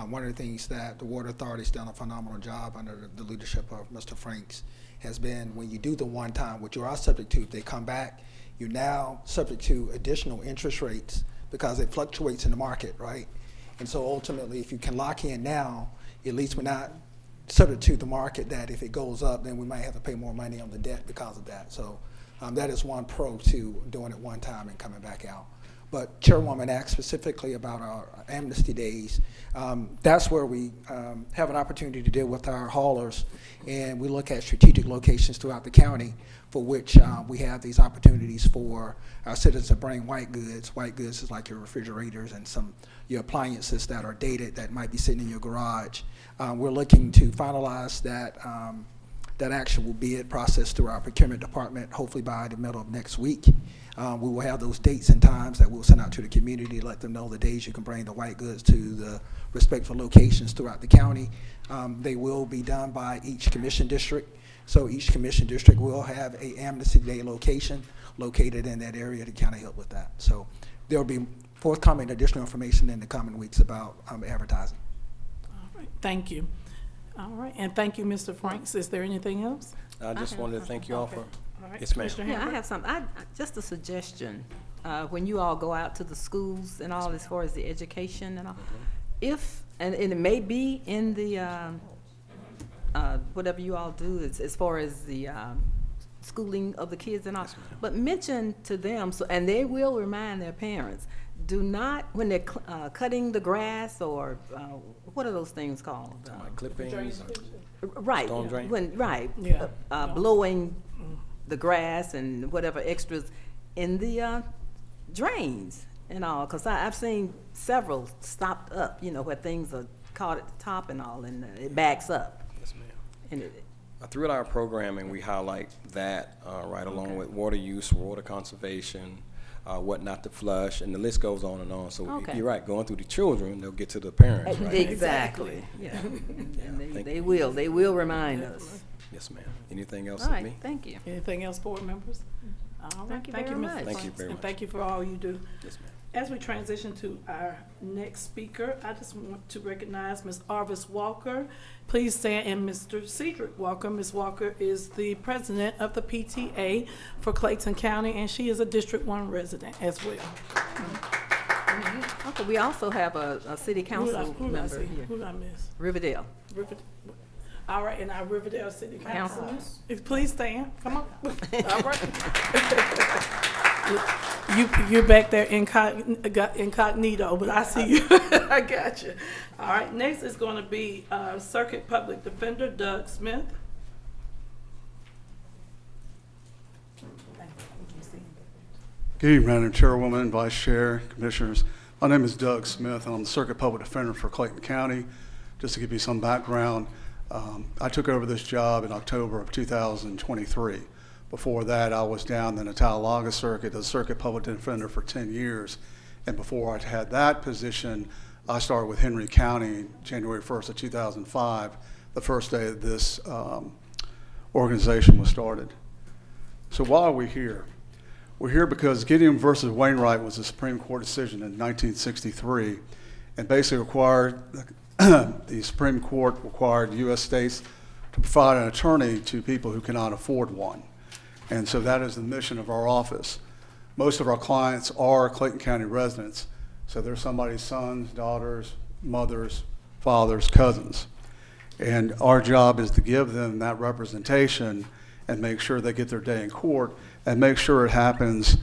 one of the things that the Water Authority's done a phenomenal job under the leadership of Mr. Franks has been, when you do the one time, which you are subject to, if they come back, you're now subject to additional interest rates because it fluctuates in the market, right? And so ultimately, if you can lock in now, at least we're not subject to the market that if it goes up, then we might have to pay more money on the debt because of that. So that is one pro to doing it one time and coming back out. But Chairwoman asked specifically about our amnesty days. That's where we have an opportunity to deal with our haulers, and we look at strategic locations throughout the county for which we have these opportunities for our citizens to bring white goods. White goods is like your refrigerators and your appliances that are dated that might be sitting in your garage. We're looking to finalize that actual bid process through our procurement department, hopefully by the middle of next week. We will have those dates and times that we'll send out to the community, let them know the days you can bring the white goods to the respective locations throughout the county. They will be done by each commission district. So each commission district will have a amnesty day location located in that area to kind of help with that. So there will be forthcoming additional information in the coming weeks about advertising. All right, thank you. All right, and thank you, Mr. Franks. Is there anything else? I just wanted to thank you all for. All right, Yes, ma'am. Commissioner Yeah, I Hamburg? have some, just a suggestion. When you all go out to the schools and all, as far as the education and all, and it may be in the, whatever you all do as far as the schooling of the kids and all, but mention to them, and they will remind their parents, do not, when they're cutting the grass or, what are those things called? Like clippings. Right, Storm drain? Yeah. blowing the grass and whatever extras in the drains and all, because I've seen several stopped up, where things are caught at the top and all, and it backs up. Yes, ma'am. And Throughout our programming, we highlight that right along with water use, water conservation, what not to flush, and the list goes on and on. So Okay. you're right, going through the children, they'll get to the parents, right? Exactly, yeah. And they will remind us. Yes, ma'am. Anything else All with right, me? thank you. Anything else, board members? All right, Thank you very Mr. much. Thank you Franks, very and much. thank you for all you do. Yes, ma'am. As we transition to our next speaker, I just want to recognize Ms. Arvis Walker. Please stand, and Mr. Cedric Walker. Ms. Walker is the president of the PTA for Clayton County, and she is a District 1 resident as well. Okay, we also have a city council Who did I member see? here, Who did I miss? Riverdale. All right, and our Riverdale City Councilman. Councilors. Please stand, come on. All right. You're back there incognito, but I see you. I got you. All right, next is going to be Circuit Public Defender Doug Smith. Good evening, Madam Chairwoman, Vice Chair, Commissioners. My name is Doug Smith, and I'm the Circuit Public Defender for Clayton County. Just to give you some background, I took over this job in October of 2023. Before that, I was down in the Talladega Circuit as Circuit Public Defender for 10 years. And before I had that position, I started with Henry County January 1st of 2005, the first day that this organization was started. So why are we here? We're here because Gideon versus Wainwright was a Supreme Court decision in 1963 and basically required, the Supreme Court required U.S. states to provide an attorney to people who cannot afford one. And so that is the mission of our office. Most of our clients are Clayton County residents, so they're somebody's sons, daughters, mothers, fathers, cousins. And our job is to give them that representation and make sure they get their day in court and make sure it happens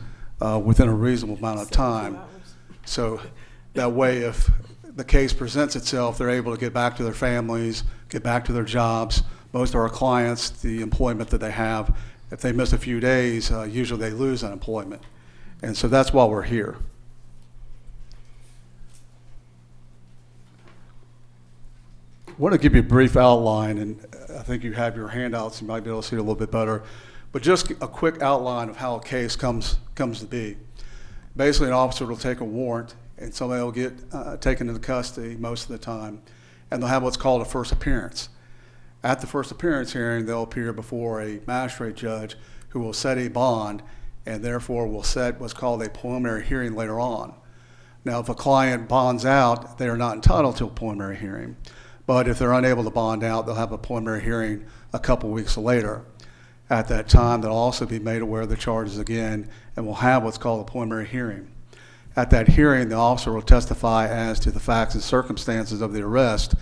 within a reasonable amount of time. So that way, if the case presents itself, they're able to get back to their families, get back to their jobs. Most of our clients, the employment that they have, if they miss a few days, usually they lose unemployment. And so that's why we're here. I want to give you a brief outline, and I think you have your handouts, you might be able to see it a little bit better, but just a quick outline of how a case comes to be. Basically, an officer will take a warrant, and somebody will get taken into custody most of the time, and they'll have what's called a first appearance. At the first appearance hearing, they'll appear before a magistrate judge who will set a bond, and therefore will set what's called a preliminary hearing later on. Now, if a client bonds out, they are not entitled to a preliminary hearing. But if they're unable to bond out, they'll have a preliminary hearing a couple weeks later. At that time, they'll also be made aware of the charges again and will have what's called a preliminary hearing. At that hearing, the officer will testify as to the facts and circumstances of the arrest,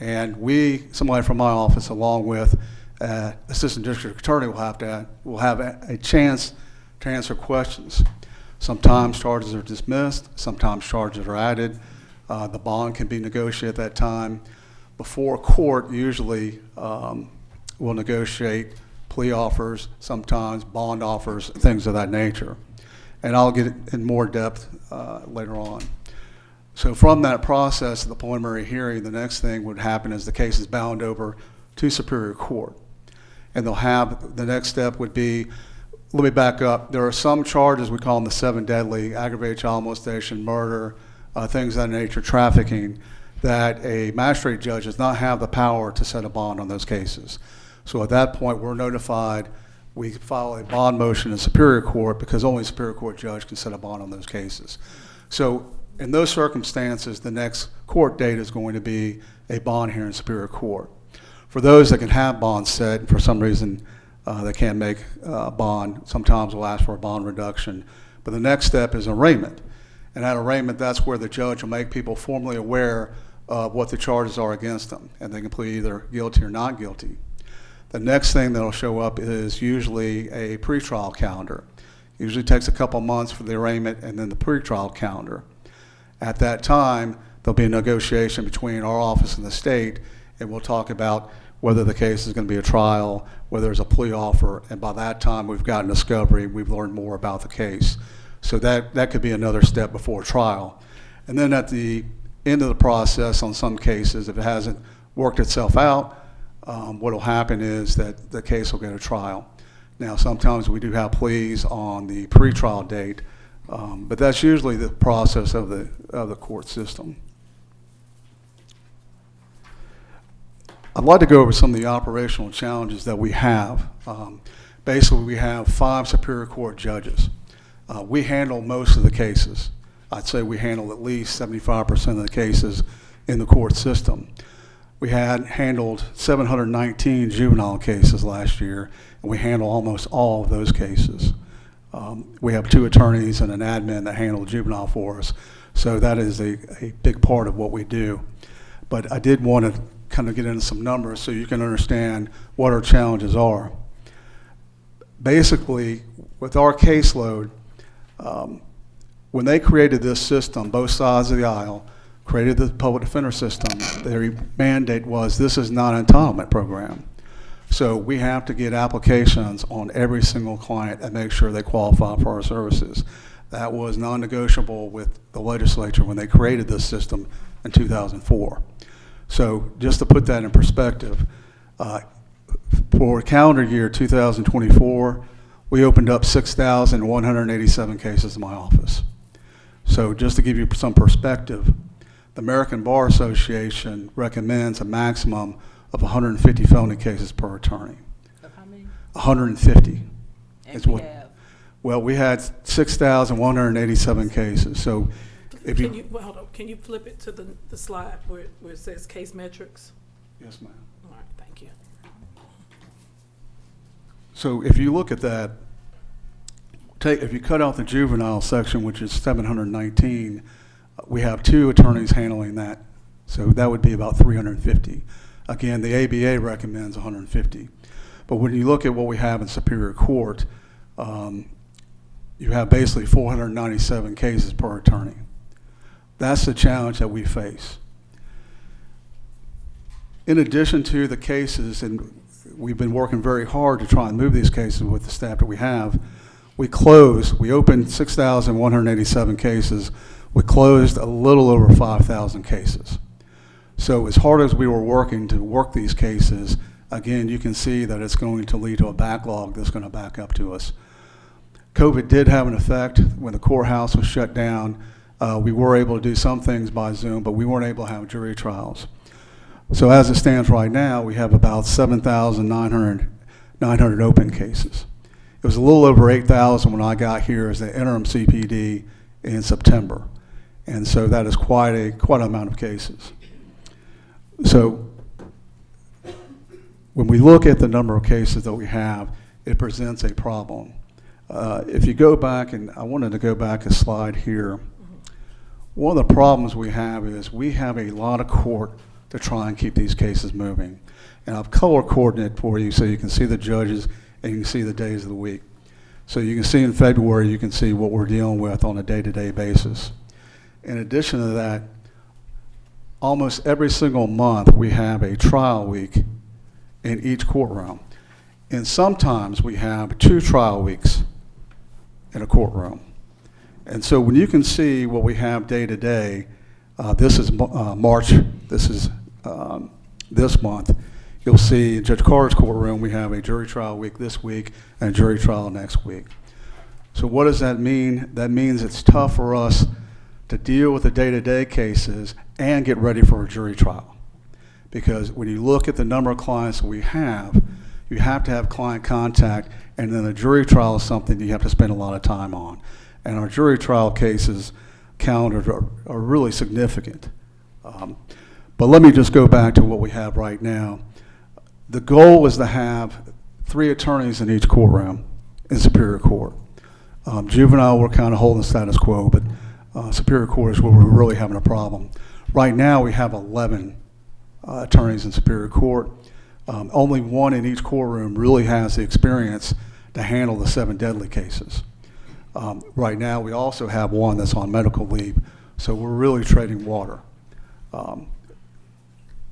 and somebody from my office, along with Assistant District Attorney, will have a chance to answer questions. Sometimes charges are dismissed, sometimes charges are added. The bond can be negotiated at that time. Before court, usually will negotiate plea offers, sometimes bond offers, things of that nature. And I'll get in more depth later on. So from that process of the preliminary hearing, the next thing would happen is the case is bound over to Superior Court. And they'll have, the next step would be, let me back up, there are some charges, we call them the 7 deadly, aggravated child molestation, murder, things of that nature, trafficking, that a magistrate judge does not have the power to set a bond on those cases. So at that point, we're notified, we file a bond motion in Superior Court because only a Superior Court judge can set a bond on those cases. So in those circumstances, the next court date is going to be a bond hearing in Superior Court. For those that can have bonds set, and for some reason they can't make a bond, sometimes we'll ask for a bond reduction. But the next step is arraignment. And at arraignment, that's where the judge will make people formally aware of what the charges are against them, and they can plead either guilty or not guilty. The next thing that'll show up is usually a pretrial calendar. Usually takes a couple months for the arraignment and then the pretrial calendar. At that time, there'll be a negotiation between our office and the state, and we'll talk about whether the case is going to be a trial, whether there's a plea offer, and by that time we've gotten discovery, we've learned more about the case. So that could be another step before trial. And then at the end of the process, on some cases, if it hasn't worked itself out, what will happen is that the case will go to trial. Now, sometimes we do have pleas on the pretrial date, but that's usually the process of the court system. I'd like to go over some of the operational challenges that we have. Basically, we have 5 Superior Court judges. We handle most of the cases. I'd say we handle at least 75% of the cases in the court system. We had handled 719 juvenile cases last year, and we handle almost all of those cases. We have 2 attorneys and an admin that handle juvenile for us, so that is a big part of what we do. But I did want to kind of get into some numbers so you can understand what our challenges are. Basically, with our caseload, when they created this system, both sides of the aisle, created the public defender system, their mandate was this is not an entitlement program. So we have to get applications on every single client and make sure they qualify for our services. That was non-negotiable with the legislature when they created this system in 2004. So just to put that in perspective, for calendar year 2024, we opened up 6,187 cases in my office. So just to give you some perspective, the American Bar Association recommends a maximum of 150 felony cases per attorney. Of how many? 150. And is we what, have, well, we had 6,187 cases. So if Can you, well, hold on, can you flip it to the slide where it says case metrics? yes, ma'am. All right, thank you. So if you look at that, if you cut out the juvenile section, which is 719, we have 2 attorneys handling that. So that would be about 350. Again, the ABA recommends 150. But when you look at what we have in Superior Court, you have basically 497 cases per attorney. That's the challenge that we face. In addition to the cases, and we've been working very hard to try and move these cases with the staff that we have, we opened 6,187 cases. We closed a little over 5,000 cases. So as hard as we were working to work these cases, again, you can see that it's going to lead to a backlog that's going to back up to us. COVID did have an effect. When the courthouse was shut down, we were able to do some things by Zoom, but we weren't able to have jury trials. So as it stands right now, we have about 7,900 open cases. It was a little over 8,000 when I got here as the interim CPD in September. And so that is quite an amount of cases. So when we look at the number of cases that we have, it presents a problem. If you go back, and I wanted to go back a slide here, one of the problems we have is we have a lot of court to try and keep these cases moving. And I've color coordinated for you so you can see the judges and you can see the days of the week. So you can see in February, you can see what we're dealing with on a day-to-day basis. In addition to that, almost every single month we have a trial week in each courtroom. And sometimes we have 2 trial weeks in a courtroom. And so when you can see what we have day to day, this is March, this is this month, you'll see in Judge Carter's courtroom we have a jury trial week this week and a jury trial next week. So what does that mean? That means it's tough for us to deal with the day-to-day cases and get ready for a jury trial. Because when you look at the number of clients that we have, you have to have client contact, and then a jury trial is something you have to spend a lot of time on. And our jury trial cases calendars are really significant. But let me just go back to what we have right now. The goal is to have 3 attorneys in each courtroom in Superior Court. Juvenile, we're kind of holding status quo, but Superior Court is where we're really having a problem. Right now, we have 11 attorneys in Superior Court. Only 1 in each courtroom really has the experience to handle the 7 deadly cases. Right now, we also have 1 that's on medical leave, so we're really trading water.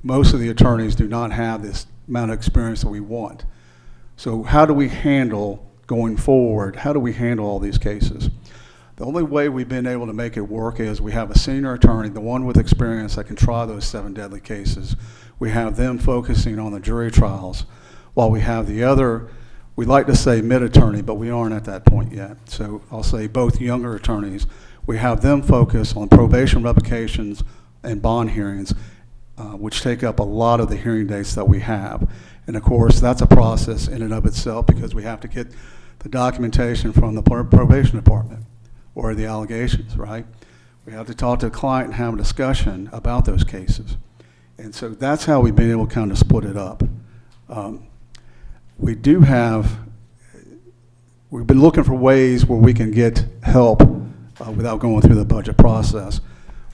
Most of the attorneys do not have this amount of experience that we want. So how do we handle, going forward, how do we handle all these cases? The only way we've been able to make it work is we have a senior attorney, the one with experience that can try those 7 deadly cases. We have them focusing on the jury trials, while we have the other, we like to say mid-attorney, but we aren't at that point yet. So I'll say both younger attorneys. We have them focus on probation revocations and bond hearings, which take up a lot of the hearing dates that we have. And of course, that's a process in and of itself because we have to get the documentation from the probation department or the allegations, right? We have to talk to the client and have a discussion about those cases. And so that's how we've been able to kind of split it up. We've been looking for ways where we can get help without going through the budget process.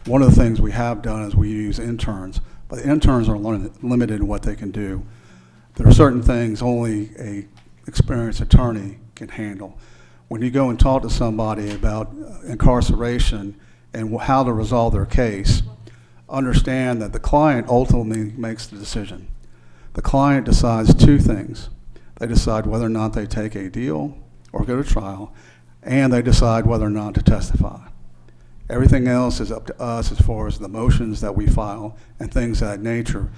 One of the things we have done is we use interns, but the interns are limited in what they can do. There are certain things only a experienced attorney can handle. When you go and talk to somebody about incarceration and how to resolve their case, understand that the client ultimately makes the decision. The client decides two things. They decide whether or not they take a deal or go to trial, and they decide whether or not to testify. Everything else is up to us as far as the motions that we file and things of that nature.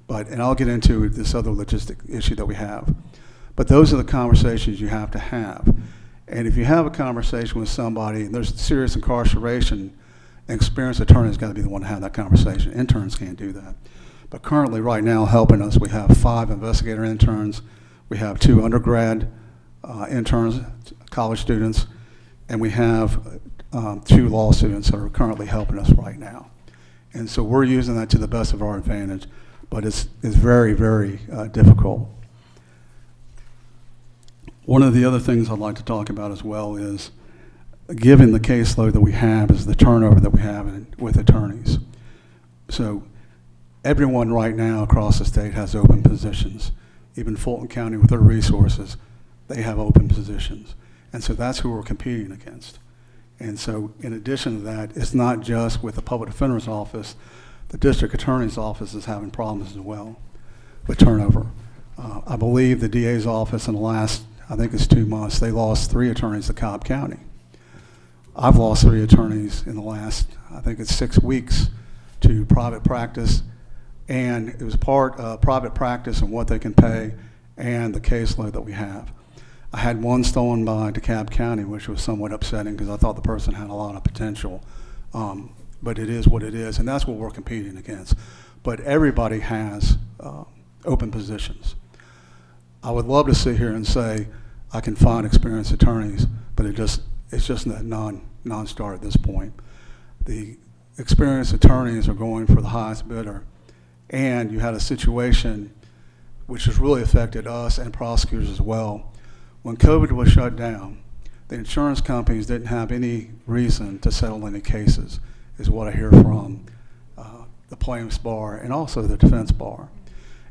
And I'll get into this other logistic issue that we have. But those are the conversations you have to have. And if you have a conversation with somebody and there's serious incarceration, an experienced attorney has got to be the one to have that conversation. Interns can't do that. But currently, right now, helping us, we have 5 investigator interns, we have 2 undergrad interns, college students, and we have 2 law students that are currently helping us right now. And so we're using that to the best of our advantage, but it's very, very difficult. One of the other things I'd like to talk about as well is, given the caseload that we have, is the turnover that we have with attorneys. So everyone right now across the state has open positions. Even Fulton County with their resources, they have open positions. And so that's who we're competing against. And so in addition to that, it's not just with the public defender's office, the district attorney's office is having problems as well with turnover. I believe the DA's office in the last, I think it's 2 months, they lost 3 attorneys to Cobb County. I've lost 3 attorneys in the last, I think it's 6 weeks, to private practice, and it was part of private practice and what they can pay and the caseload that we have. I had one stolen by DeKalb County, which was somewhat upsetting because I thought the person had a lot of potential. But it is what it is, and that's what we're competing against. But everybody has open positions. I would love to sit here and say I can find experienced attorneys, but it's just a non-starter at this point. The experienced attorneys are going for the highest bidder, and you had a situation which has really affected us and prosecutors as well. When COVID was shut down, the insurance companies didn't have any reason to settle any cases, is what I hear from the plaintiff's bar and also the defense bar.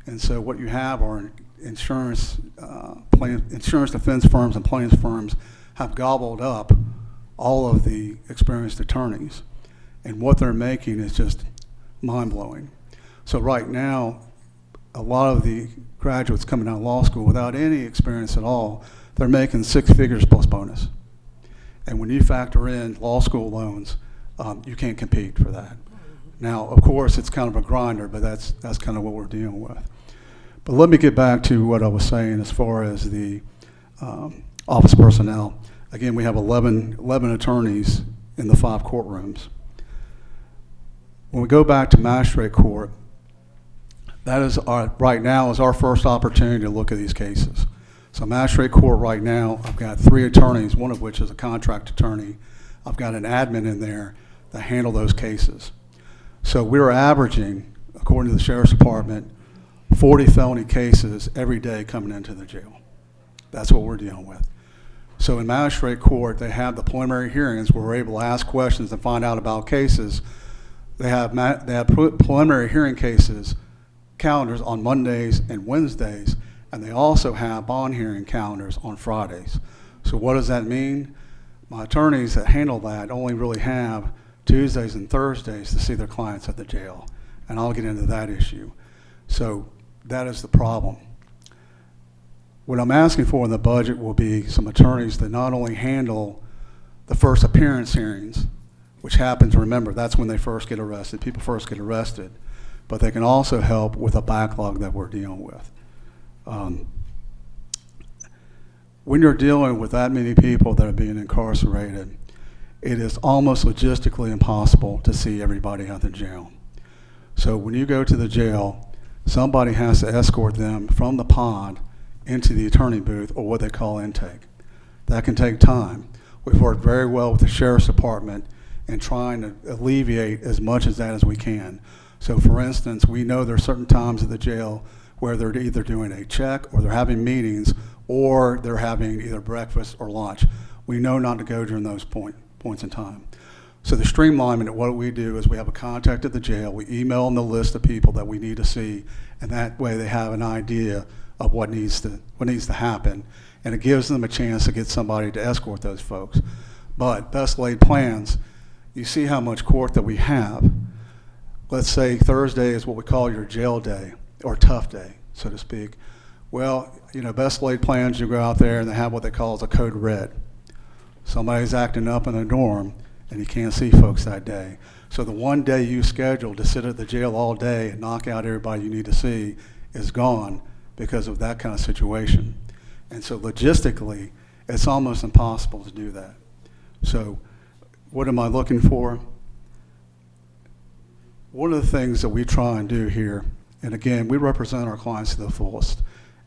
And so what you have are insurance defense firms and plaintiffs firms have gobbled up all of the experienced attorneys. And what they're making is just mind-blowing. So right now, a lot of the graduates coming out of law school without any experience at all, they're making 6 figures plus bonus. And when you factor in law school loans, you can't compete for that. Now, of course, it's kind of a grinder, but that's kind of what we're dealing with. But let me get back to what I was saying as far as the office personnel. Again, we have 11 attorneys in the 5 courtrooms. When we go back to magistrate court, that is right now is our first opportunity to look at these cases. So magistrate court right now, I've got 3 attorneys, one of which is a contract attorney. I've got an admin in there that handle those cases. So we're averaging, according to the Sheriff's Department, 40 felony cases every day coming into the jail. That's what we're dealing with. So in magistrate court, they have the preliminary hearings where we're able to ask questions and find out about cases. They have preliminary hearing cases calendars on Mondays and Wednesdays, and they also have bond hearing calendars on Fridays. So what does that mean? My attorneys that handle that only really have Tuesdays and Thursdays to see their clients at the jail, and I'll get into that issue. So that is the problem. What I'm asking for in the budget will be some attorneys that not only handle the first appearance hearings, which happens, remember, that's when they first get arrested, people first get arrested, but they can also help with a backlog that we're dealing with. When you're dealing with that many people that are being incarcerated, it is almost logistically impossible to see everybody at the jail. So when you go to the jail, somebody has to escort them from the pod into the attorney booth, or what they call intake. That can take time. We've worked very well with the Sheriff's Department in trying to alleviate as much as that as we can. So for instance, we know there are certain times at the jail where they're either doing a check or they're having meetings or they're having either breakfast or lunch. We know not to go during those points in time. So the streamlinement, what we do is we have a contact at the jail, we email them the list of people that we need to see, and that way they have an idea of what needs to happen, and it gives them a chance to get somebody to escort those folks. But best laid plans, you see how much court that we have. Let's say Thursday is what we call your jail day, or tough day, so to speak. Well, you know, best laid plans, you go out there and they have what they call as a code red. Somebody's acting up in a dorm and you can't see folks that day. So the one day you scheduled to sit at the jail all day and knock out everybody you need to see is gone because of that kind of situation. And so logistically, it's almost impossible to do that. So what am I looking for? One of the things that we try and do here, and again, we represent our clients to the fullest,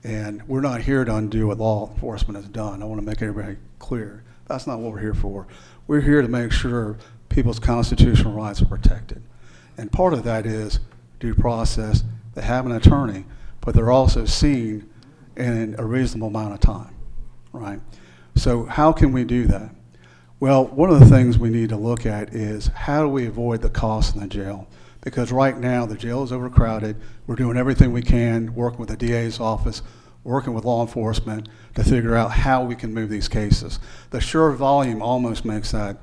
and we're not here to undo what law enforcement has done. I want to make everybody clear. That's not what we're here for. We're here to make sure people's constitutional rights are protected. And part of that is due process. They have an attorney, but they're also seen in a reasonable amount of time, right? So how can we do that? Well, one of the things we need to look at is how do we avoid the cost in the jail? Because right now the jail is overcrowded. We're doing everything we can, working with the DA's office, working with law enforcement to figure out how we can move these cases. The sheer volume almost makes that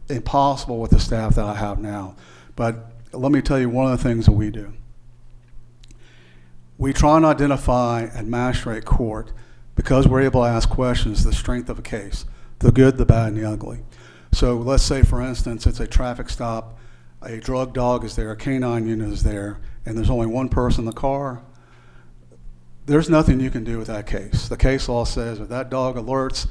impossible with the staff that I have now. But let me tell you one of the things that we do. We try and identify at magistrate court, because we're able to ask questions, the strength of a case, the good, the bad, and the ugly. So let's say, for instance, it's a traffic stop, a drug dog is there, a canine unit is there, and there's only one person in the car. There's nothing you can do with that case. The case law says if that dog alerts,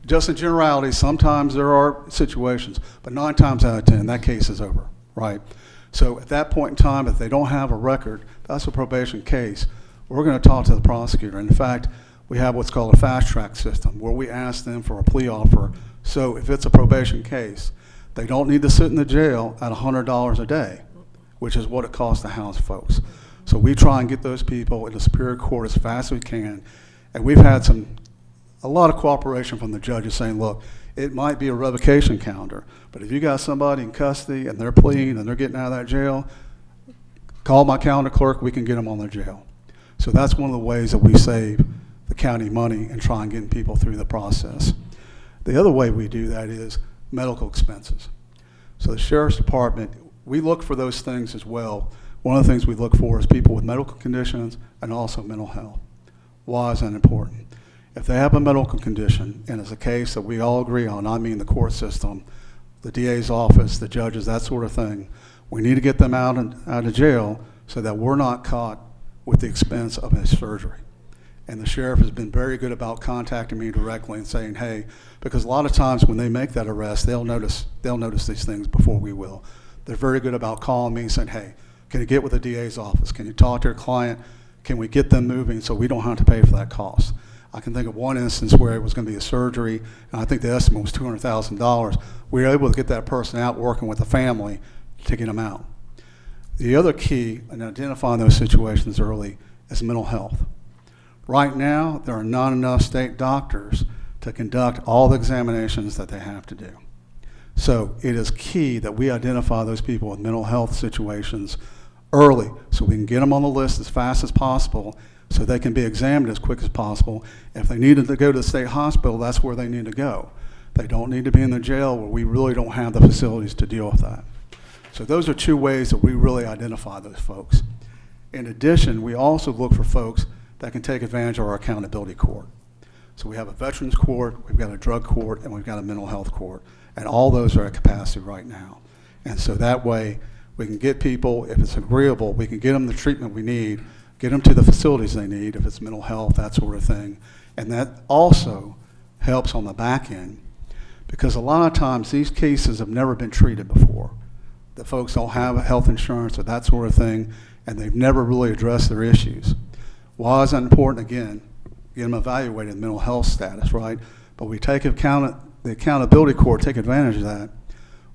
just in generality, sometimes there are situations, but 9 times out of 10, that case is over, right? So at that point in time, if they don't have a record, that's a probation case, we're going to talk to the prosecutor. In fact, we have what's called a fast track system where we ask them for a plea offer. So if it's a probation case, they don't need to sit in the jail at $100 a day, which is what it costs to house folks. So we try and get those people in the Superior Court as fast as we can. And we've had a lot of cooperation from the judges saying, look, it might be a revocation calendar, but if you got somebody in custody and they're pleading and they're getting out of that jail, call my calendar clerk, we can get them on their jail. So that's one of the ways that we save the county money and try and get people through the process. The other way we do that is medical expenses. So the Sheriff's Department, we look for those things as well. One of the things we look for is people with medical conditions and also mental health. Why is that important? If they have a medical condition and it's a case that we all agree on, I mean the court system, the DA's office, the judges, that sort of thing, we need to get them out of jail so that we're not caught with the expense of a surgery. And the sheriff has been very good about contacting me directly and saying, hey, because a lot of times when they make that arrest, they'll notice these things before we will. They're very good about calling me and saying, hey, can you get with the DA's office? Can you talk to your client? Can we get them moving so we don't have to pay for that cost? I can think of one instance where it was going to be a surgery, and I think the estimate was $200,000. We were able to get that person out working with the family to get them out. The other key in identifying those situations early is mental health. Right now, there are not enough state doctors to conduct all the examinations that they have to do. So it is key that we identify those people with mental health situations early so we can get them on the list as fast as possible so they can be examined as quick as possible. If they needed to go to the state hospital, that's where they need to go. They don't need to be in the jail where we really don't have the facilities to deal with that. So those are 2 ways that we really identify those folks. In addition, we also look for folks that can take advantage of our accountability court. So we have a veterans court, we've got a drug court, and we've got a mental health court. And all those are at capacity right now. And so that way, we can get people, if it's agreeable, we can get them the treatment we need, get them to the facilities they need, if it's mental health, that sort of thing. And that also helps on the back end, because a lot of times these cases have never been treated before. The folks don't have health insurance or that sort of thing, and they've never really addressed their issues. Why is that important? Again, get them evaluated mental health status, right? But we take the accountability court, take advantage of that.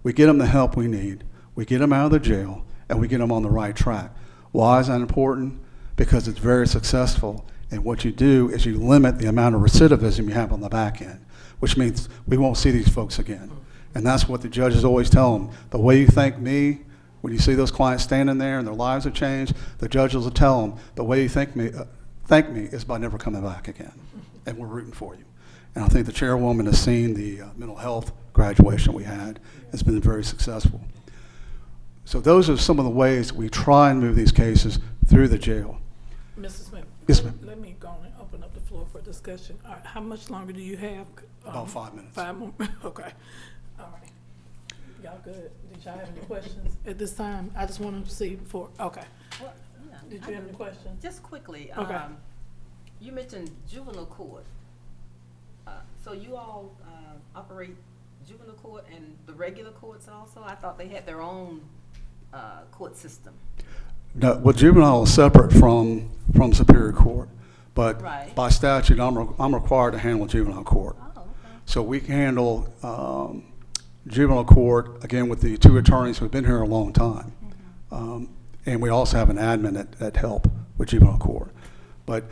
We get them the help we need. We get them out of the jail, and we get them on the right track. Why is that important? Because it's very successful. And what you do is you limit the amount of recidivism you have on the back end, which means we won't see these folks again. And that's what the judges always tell them. The way you thank me, when you see those clients standing there and their lives have changed, the judges will tell them, the way you thank me is by never coming back again. And we're rooting for you. And I think the chairwoman has seen the mental health graduation we had. It's been very successful. So those are some of the ways we try and move these cases through the jail. Mrs. Smith? Yes, ma'am. Let me go and open up the floor for discussion. All right, how much longer do you have? About 5 minutes. 5 more, okay. All right. Y'all good? Did y'all have any questions at this time? I just want to see before, okay. Well, yeah, Did you have any questions? Just quickly, Okay. you mentioned juvenile court. So you all operate juvenile court and the regular courts also? I thought they had their own court system. No, well, juvenile is separate from Superior Court, but Right. by statute, I'm required to handle juvenile court. Oh, okay. So we can handle juvenile court, again, with the 2 attorneys who've been here a long time. And we also have an admin that help with juvenile court. But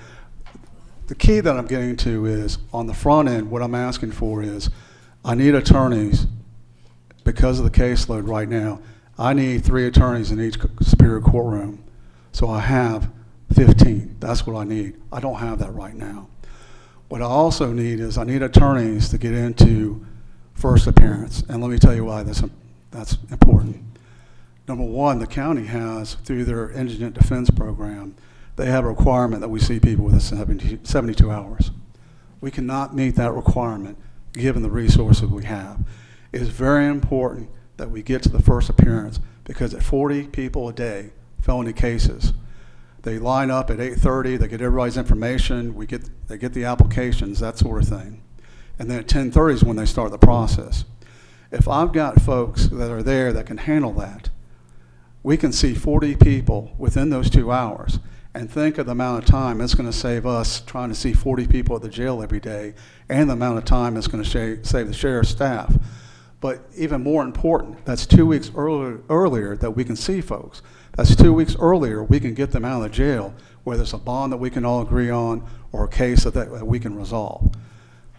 the key that I'm getting to is, on the front end, what I'm asking for is, I need attorneys, because of the caseload right now, I need 3 attorneys in each Superior Courtroom. So I have 15. That's what I need. I don't have that right now. What I also need is, I need attorneys to get into first appearance. And let me tell you why that's important. Number one, the county has, through their indigent defense program, they have a requirement that we see people within 72 hours. We cannot meet that requirement given the resources we have. It is very important that we get to the first appearance, because at 40 people a day, felony cases, they line up at 8:30, they get everybody's information, they get the applications, that sort of thing. And then at 10:30 is when they start the process. If I've got folks that are there that can handle that, we can see 40 people within those 2 hours. And think of the amount of time it's going to save us trying to see 40 people at the jail every day, and the amount of time it's going to save the sheriff's staff. But even more important, that's 2 weeks earlier that we can see folks. That's 2 weeks earlier we can get them out of the jail, whether it's a bond that we can all agree on or a case that we can resolve.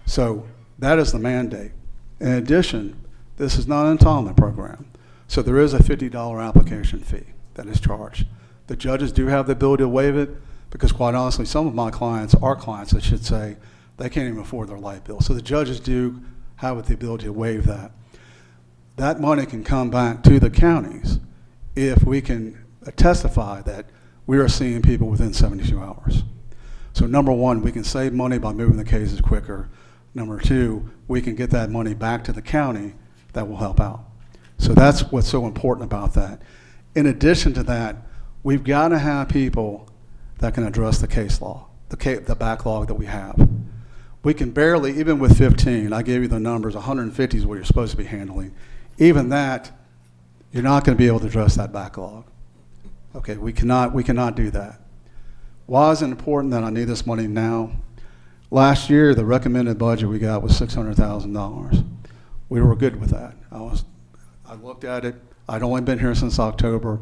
So that is the mandate. In addition, this is not an entitlement program. So there is a $50 application fee that is charged. The judges do have the ability to waive it, because quite honestly, some of my clients, our clients I should say, they can't even afford their light bill. So the judges do have the ability to waive that. That money can come back to the counties if we can testify that we are seeing people within 72 hours. So number one, we can save money by moving the cases quicker. Number two, we can get that money back to the county that will help out. So that's what's so important about that. In addition to that, we've got to have people that can address the case law, the backlog that we have. We can barely, even with 15, I gave you the numbers, 150 is what you're supposed to be handling. Even that, you're not going to be able to address that backlog. Okay, we cannot do that. Why is it important that I need this money now? Last year, the recommended budget we got was $600,000. We were good with that. I looked at it. I'd only been here since October,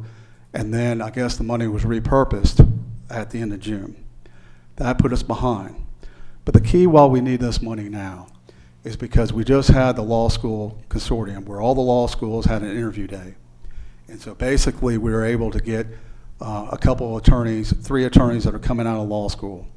and then I guess the money was repurposed at the end of June. That put us behind. But the key why we need this money now is because we just had the law school consortium where all the law schools had an interview day. And so basically we were able to get a couple of attorneys, 3 attorneys that are coming out of law school.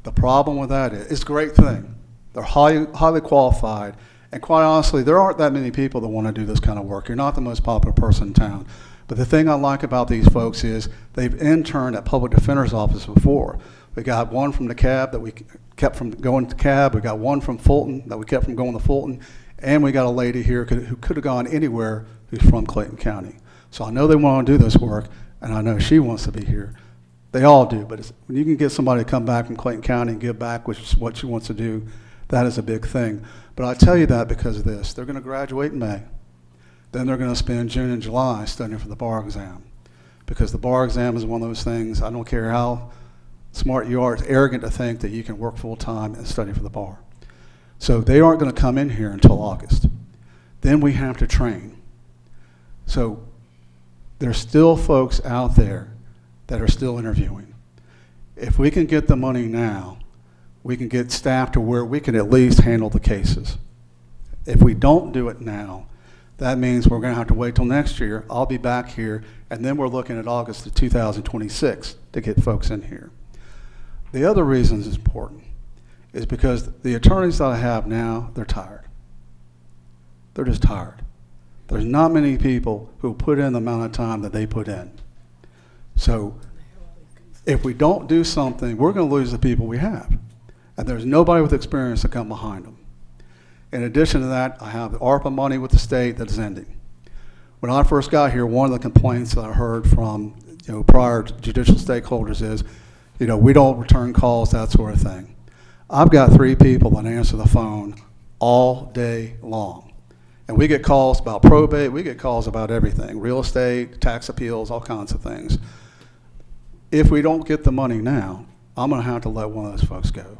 The problem with that is, it's a great thing. They're highly qualified, and quite honestly, there aren't that many people that want to do this kind of work. You're not the most popular person in town. But the thing I like about these folks is they've interned at public defender's office before. We got one from the cab that we kept from going to cab. We got one from Fulton that we kept from going to Fulton. And we got a lady here who could have gone anywhere who's from Clayton County. So I know they want to do this work, and I know she wants to be here. They all do, but when you can get somebody to come back from Clayton County and give back, which is what she wants to do, that is a big thing. But I tell you that because of this. They're going to graduate in May. Then they're going to spend June and July studying for the bar exam. Because the bar exam is one of those things, I don't care how smart you are, it's arrogant to think that you can work full time and study for the bar. So they aren't going to come in here until August. Then we have to train. So there's still folks out there that are still interviewing. If we can get the money now, we can get staff to where we can at least handle the cases. If we don't do it now, that means we're going to have to wait till next year. I'll be back here, and then we're looking at August of 2026 to get folks in here. The other reason it's important is because the attorneys that I have now, they're tired. They're just tired. There's not many people who put in the amount of time that they put in. So if we don't do something, we're going to lose the people we have. And there's nobody with experience to come behind them. In addition to that, I have the ARPA money with the state that's ending. When I first got here, one of the complaints that I heard from prior judicial stakeholders is, we don't return calls, that sort of thing. I've got 3 people that answer the phone all day long. And we get calls about probate, we get calls about everything, real estate, tax appeals, all kinds of things. If we don't get the money now, I'm going to have to let one of those folks go.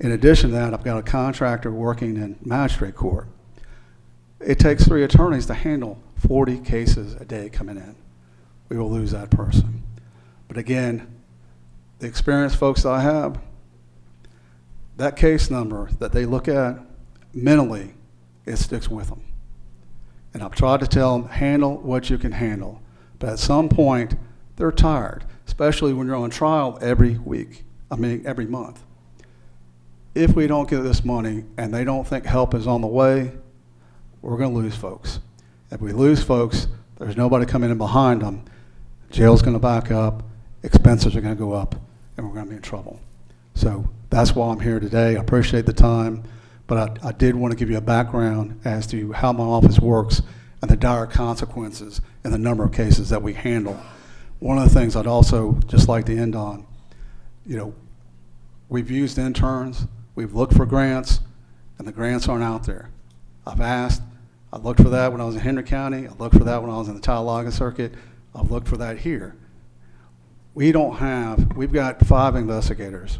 In addition to that, I've got a contractor working in magistrate court. It takes 3 attorneys to handle 40 cases a day coming in. We will lose that person. But again, the experienced folks that I have, that case number that they look at, mentally, it sticks with them. And I've tried to tell them, handle what you can handle. But at some point, they're tired, especially when you're on trial every month. If we don't get this money and they don't think help is on the way, we're going to lose folks. If we lose folks, there's nobody coming in behind them. Jail's going to back up, expenses are going to go up, and we're going to be in trouble. So that's why I'm here today. I appreciate the time, but I did want to give you a background as to how my office works and the dire consequences and the number of cases that we handle. One of the things I'd also just like to end on, we've used interns, we've looked for grants, and the grants aren't out there. I've asked, I looked for that when I was in Henry County, I looked for that when I was in the Talladega Circuit, I've looked for that here. We've got 5 investigators.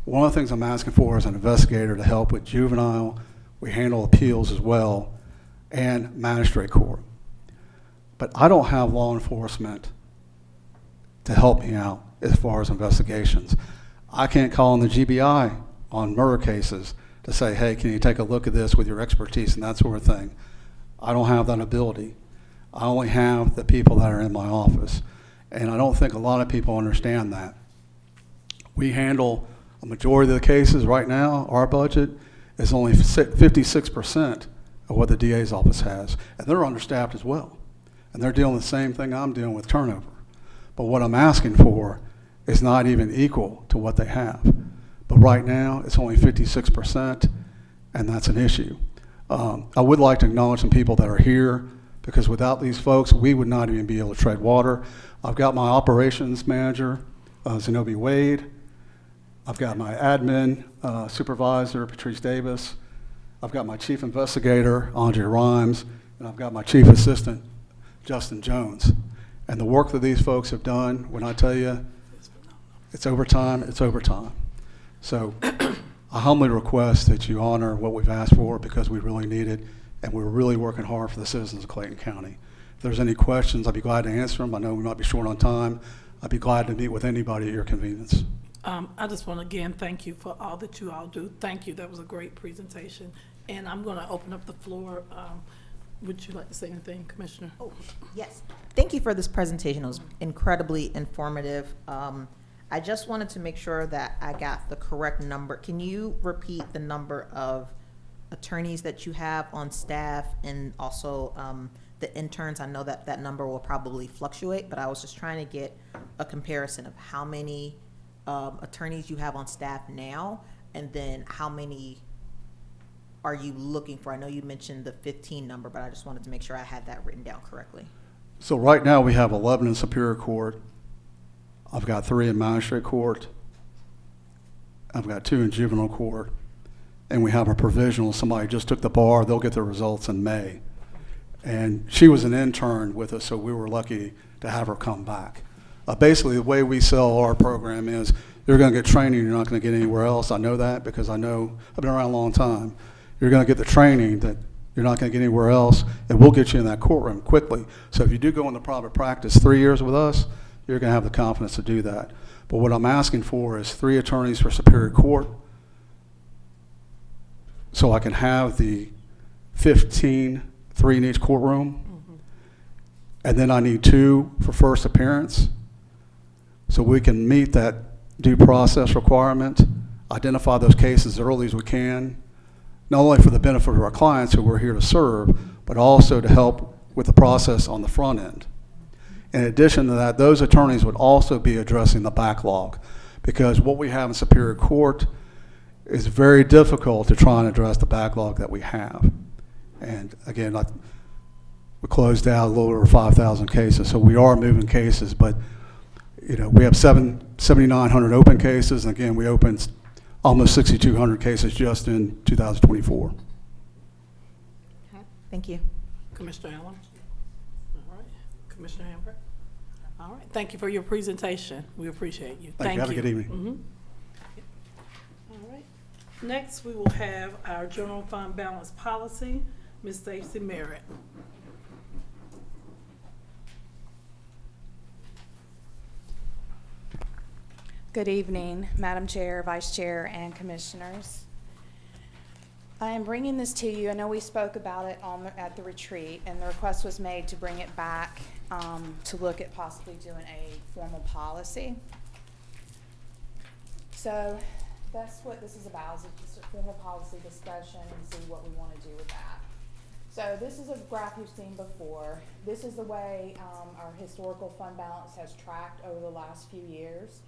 One of the things I'm asking for is an investigator to help with juvenile, we handle appeals as well, and magistrate court. But I don't have law enforcement to help me out as far as investigations. I can't call on the GBI on murder cases to say, hey, can you take a look at this with your expertise and that sort of thing. I don't have that ability. I only have the people that are in my office. And I don't think a lot of people understand that. We handle a majority of the cases right now. Our budget is only 56% of what the DA's office has. And they're understaffed as well. And they're dealing with the same thing I'm dealing with, turnover. But what I'm asking for is not even equal to what they have. But right now, it's only 56%, and that's an issue. I would like to acknowledge some people that are here, because without these folks, we would not even be able to tread water. I've got my operations manager, Zenobia Wade. I've got my admin supervisor, Patrice Davis. I've got my chief investigator, Andre Rhymes, and I've got my chief assistant, Justin Jones. And the work that these folks have done, when I tell you, it's overtime, it's overtime. So I humbly request that you honor what we've asked for, because we really need it, and we're really working hard for the citizens of Clayton County. If there's any questions, I'd be glad to answer them. I know we might be short on time. I'd be glad to meet with anybody at your convenience. I just want to again thank you for all that you all do. Thank you. That was a great presentation. And I'm going to open up the floor. Would you like to say anything, Commissioner? Oh, yes. Thank you for this presentation. It was incredibly informative. I just wanted to make sure that I got the correct number. Can you repeat the number of attorneys that you have on staff, and also the interns? I know that that number will probably fluctuate, but I was just trying to get a comparison of how many attorneys you have on staff now, and then how many are you looking for? I know you mentioned the 15 number, but I just wanted to make sure I had that written down correctly. So right now we have 11 in Superior Court. I've got 3 in Magistrate Court. I've got 2 in Juvenile Court. And we have a provisional. Somebody just took the bar. They'll get their results in May. And she was an intern with us, so we were lucky to have her come back. Basically, the way we sell our program is you're going to get training you're not going to get anywhere else. I know that because I've been around a long time. You're going to get the training that you're not going to get anywhere else, and we'll get you in that courtroom quickly. So if you do go into private practice 3 years with us, you're going to have the confidence to do that. But what I'm asking for is 3 attorneys for Superior Court, so I can have the 15, 3 in each courtroom. And then I need 2 for first appearance. So we can meet that due process requirement, identify those cases as early as we can, not only for the benefit of our clients who we're here to serve, but also to help with the process on the front end. In addition to that, those attorneys would also be addressing the backlog, because what we have in Superior Court is very difficult to try and address the backlog that we have. And again, we closed out a little over 5,000 cases, so we are moving cases, but we have 7,900 open cases, and again, we opened almost 6,200 cases just in 2024. Thank you. Commissioner Allen? All right. Commissioner Hamburg? All right. Thank you for your presentation. We appreciate you. Thank you. Have a good evening. Mm-hmm. All right. Next, we will have our general fund balance policy. Ms. Stacy Merritt. Good evening, Madam Chair, Vice Chair, and Commissioners. I am bringing this to you. I know we spoke about it at the retreat, and the request was made to bring it back to look at possibly doing a formal policy. So that's what this is about, is just a formal policy discussion and see what we want to do with that. So this is a graph you've seen before. This is the way our historical fund balance has tracked over the last few years.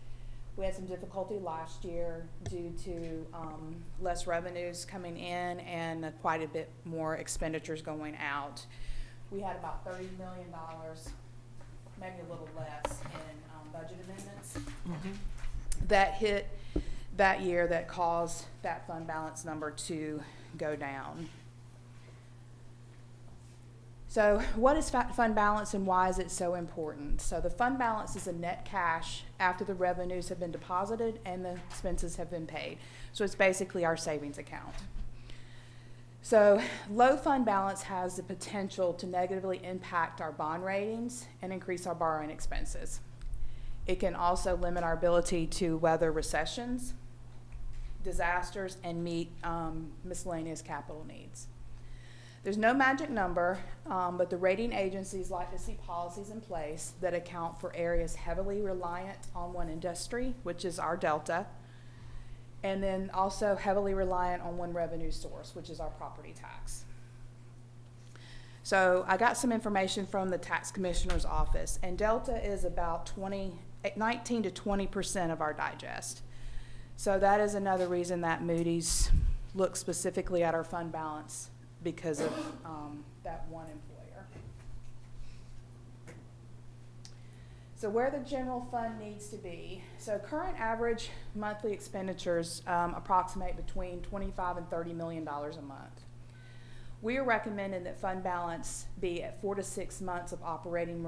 We had some difficulty last year due to less revenues coming in and quite a bit more expenditures going out. We had about $30 million, maybe a little less, in budget amendments that hit that year that caused that fund balance number to go down. So what is fund balance and why is it so important? So the fund balance is a net cash after the revenues have been deposited and the expenses have been paid. So it's basically our savings account. So low fund balance has the potential to negatively impact our bond ratings and increase our borrowing expenses. It can also limit our ability to weather recessions, disasters, and meet miscellaneous capital needs. There's no magic number, but the rating agencies like to see policies in place that account for areas heavily reliant on one industry, which is our Delta, and then also heavily reliant on one revenue source, which is our property tax. So I got some information from the tax commissioner's office, and Delta is about 19 to 20% of our digest. So that is another reason that Moody's looks specifically at our fund balance, because of that one employer. So where the general fund needs to be. So current average monthly expenditures approximate between $25 and $30 million a month. We are recommending that fund balance be at 4 to 6 months of operating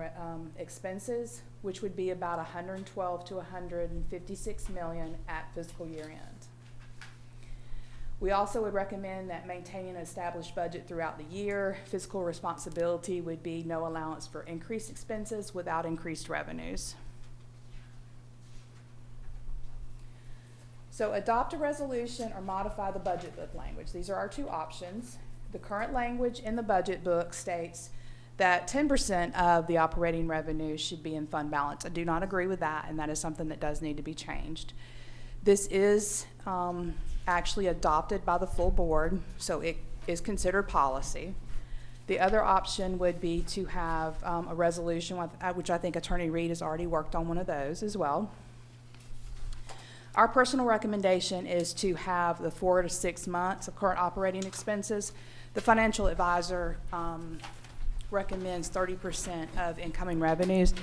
expenses, which would be about 112 to 156 million at fiscal year end. We also would recommend that maintaining an established budget throughout the year. Fiscal responsibility would be no allowance for increased expenses without increased revenues. So adopt a resolution or modify the budget book language. These are our 2 options. The current language in the budget book states that 10% of the operating revenue should be in fund balance. I do not agree with that, and that is something that does need to be changed. This is actually adopted by the full board, so it is considered policy. The other option would be to have a resolution, which I think Attorney Reed has already worked on one of those as well. Our personal recommendation is to have the 4 to 6 months of current operating expenses. The financial advisor recommends 30% of incoming revenues,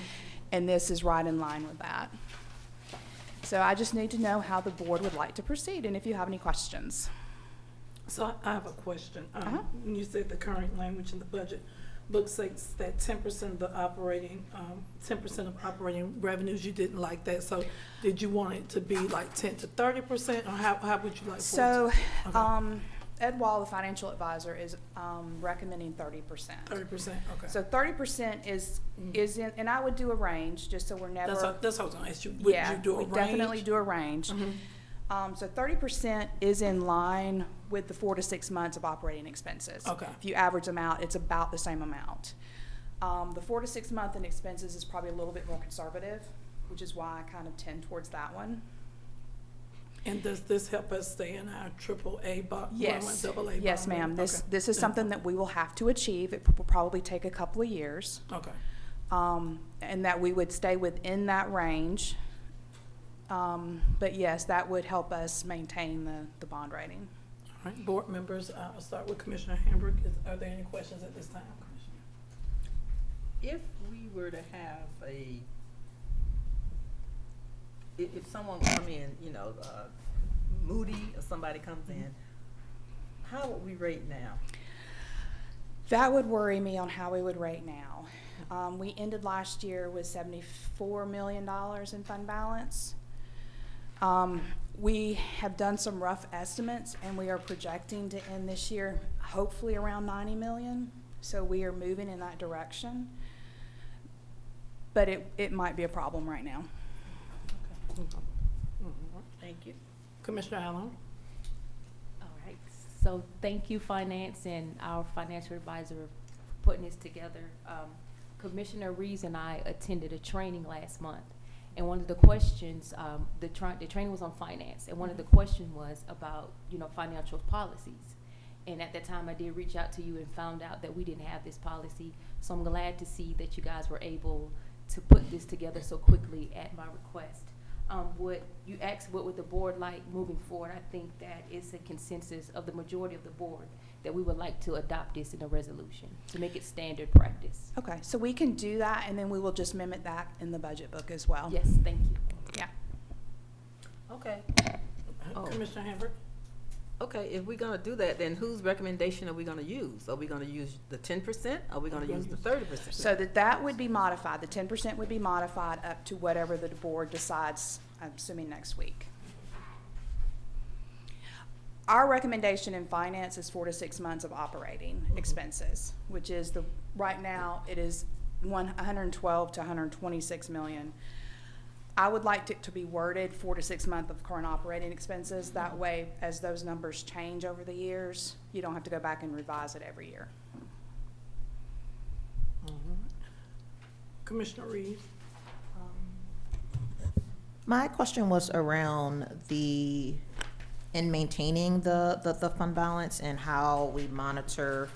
and this is right in line with that. So I just need to know how the board would like to proceed, and if you have any questions. So I have a question. When you said the current language in the budget book states that 10% of the operating, 10% of operating revenues, you didn't like that. So did you want it to be like 10 to 30%, or how would you like? So, okay. Ed Wall, the financial advisor, is recommending 30%. 30%, okay. So 30% is in, and I would do a range, just so we're never. That's what I was gonna ask you. Would you do a range? We definitely do a range. So 30% is in line with the 4 to 6 months of operating expenses. Okay. If you average them out, it's about the same amount. The 4 to 6 month in expenses is probably a little bit more conservative, which is why I kind of tend towards that one. And does this help us stay in our AAA bond? Yes, AA yes, bond ma'am. rating? This, Okay. this is something that we will have to achieve. It will probably take a couple of years. Okay. And that we would stay within that range. But yes, that would help us maintain the bond rating. All right, board members, I'll start with Commissioner Hambrick. Are there any questions at this time, Commissioner? If we were to have if someone come in, Moody or somebody comes in, how would we rate now? That would worry me on how we would rate now. We ended last year with $74 million in fund balance. We have done some rough estimates, and we are projecting to end this year hopefully around 90 million. So we are moving in that direction. But it might be a problem right now. Thank you. Commissioner Allen? All right, so thank you, Finance, and our financial advisor for putting this together. Commissioner Reeves and I attended a training last month, and one of the questions, the training was on finance, and one of the questions was about, financial policies. And at that time, I did reach out to you and found out that we didn't have this policy, so I'm glad to see that you guys were able to put this together so quickly at my request. What you asked, what would the board like moving forward? I think that is a consensus of the majority of the board that we would like to adopt this in a resolution to make it standard practice. Okay, so we can do that, and then we will just mimic that in the budget book as well. Yes, thank you. Yeah. Okay. Oh. Commissioner Hambrick? Okay, if we're gonna do that, then whose recommendation are we gonna use? Are we gonna use the 10%? Are we gonna use the 30%? So that would be modified. The 10% would be modified up to whatever the board decides, I'm assuming next week. Our recommendation in finance is 4 to 6 months of operating expenses, which is right now it is 112 to 126 million. I would like it to be worded 4 to 6 months of current operating expenses. That way, as those numbers change over the years, you don't have to go back and revise it every year. Commissioner Reeves? My question was around in maintaining the fund balance and how we monitor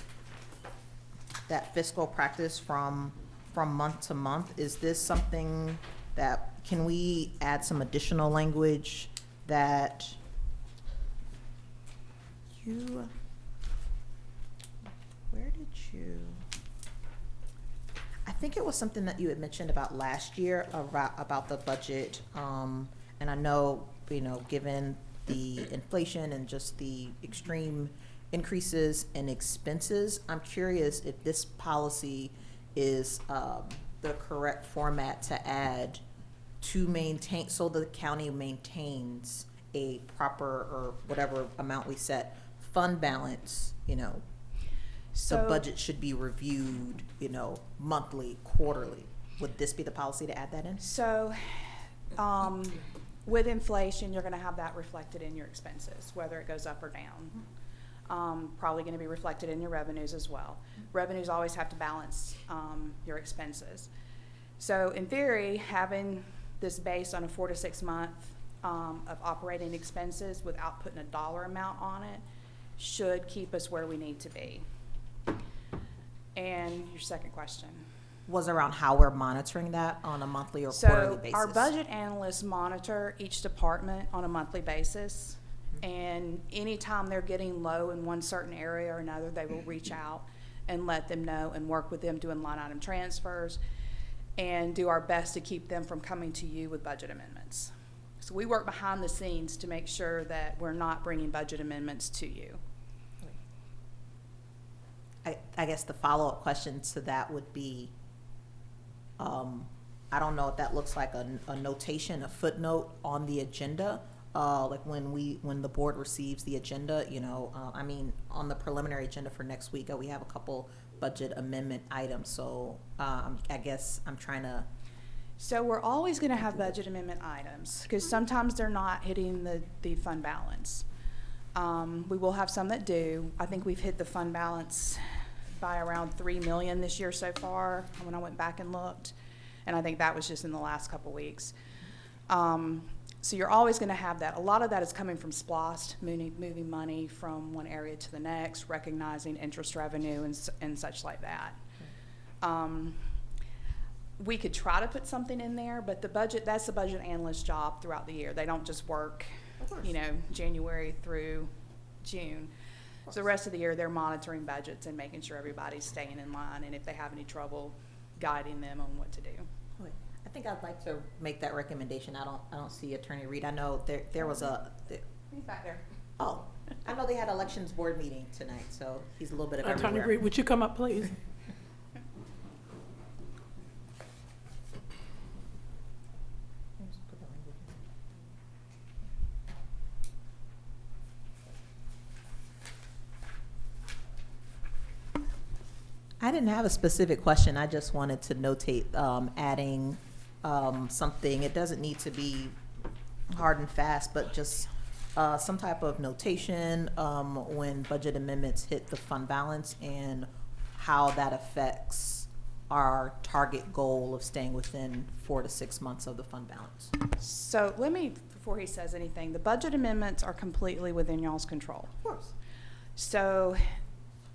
that fiscal practice from month to month. Is this something that, can we add some additional language that where did you? I think it was something that you had mentioned about last year about the budget, and I know, given the inflation and just the extreme increases in expenses, I'm curious if this policy is the correct format to add to maintain, so the county maintains a proper, or whatever amount we set, fund balance, So the budget should be reviewed, monthly, quarterly. Would this be the policy to add that in? So, with inflation, you're gonna have that reflected in your expenses, whether it goes up or down. Probably gonna be reflected in your revenues as well. Revenues always have to balance, your expenses. So in theory, having this based on a 4 to 6 month, of operating expenses without putting a dollar amount on it should keep us where we need to be. And your second question? Was around how we're monitoring that on a monthly or quarterly basis? So our budget analysts monitor each department on a monthly basis. And anytime they're getting low in one certain area or another, they will reach out and let them know and work with them doing line item transfers and do our best to keep them from coming to you with budget amendments. So we work behind the scenes to make sure that we're not bringing budget amendments to you. I guess the follow-up question to that would be, I don't know if that looks like a notation, a footnote on the agenda, like when the board receives the agenda, on the preliminary agenda for next week, we have a couple budget amendment items. So I guess I'm trying to So we're always going to have budget amendment items because sometimes they're not hitting the fund balance. We will have some that do. I think we've hit the fund balance by around 3 million this year so far when I went back and looked. And I think that was just in the last couple weeks. So you're always going to have that. A lot of that is coming from SPLOST, moving money from one area to the next, recognizing interest revenue and such like that. We could try to put something in there, but that's the budget analyst's job throughout the year. They don't just work, January through June. So the rest of the year, they're monitoring budgets and making sure everybody's staying in line, and if they have any trouble, guiding them on what to do. I think I'd like to make that recommendation. I don't see Attorney Reed. I know there was He's back there. oh, I know they had elections board meeting tonight, so he's a little bit of Attorney everywhere. Reed, would you come up, please? I didn't have a specific question. I just wanted to notate adding something. It doesn't need to be hard and fast, but just some type of notation when budget amendments hit the fund balance and how that affects our target goal of staying within 4 to 6 months of the fund balance. So let me, before he says anything, the budget amendments are completely within y'all's control. Of course. So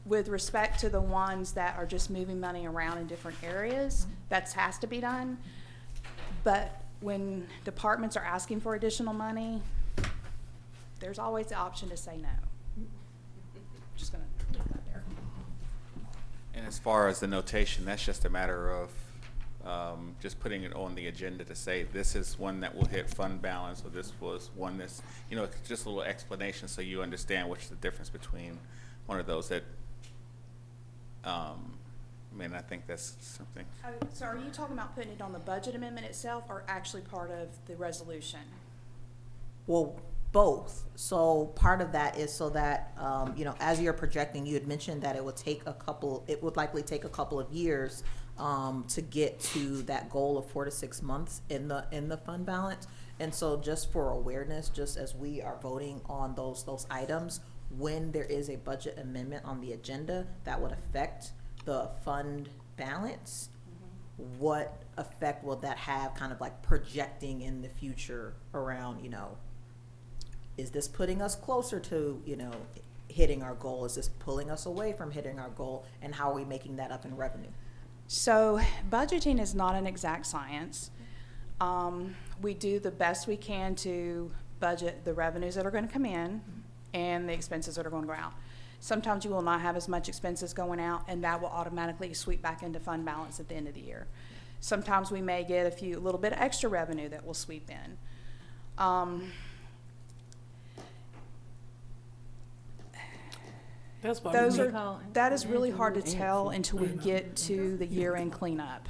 with respect to the ones that are just moving money around in different areas, that has to be done. But when departments are asking for additional money, there's always the option to say no. Just gonna leave that there. And as far as the notation, that's just a matter of just putting it on the agenda to say this is one that will hit fund balance, or this was one that's, it's just a little explanation so you understand what's the difference between one of those that, I think that's something. So are you talking about putting it on the budget amendment itself or actually part of the resolution? Well, both. So part of that is so that, as you're projecting, you had mentioned that it would likely take a couple of years to get to that goal of 4 to 6 months in the fund balance. And so just for awareness, just as we are voting on those items, when there is a budget amendment on the agenda that would affect the fund balance, what effect will that have kind of like projecting in the future around, is this putting us closer to, hitting our goal? Is this pulling us away from hitting our goal? And how are we making that up in revenue? So budgeting is not an exact science. We do the best we can to budget the revenues that are going to come in and the expenses that are going to go out. Sometimes you will not have as much expenses going out, and that will automatically sweep back into fund balance at the end of the year. Sometimes we may get a little bit of extra revenue that will sweep in. That's why That is really hard to tell until we get to the year-end cleanup.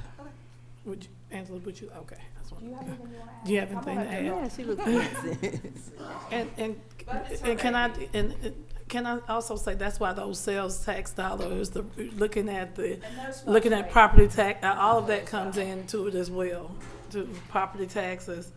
Angela, okay. That's what. Do you have anything you want to add? Do you have anything to add? Yeah, she looks And can I also say that's why those sales tax dollars, looking at fluctuate. property tax, all of that comes into it as well, to property taxes.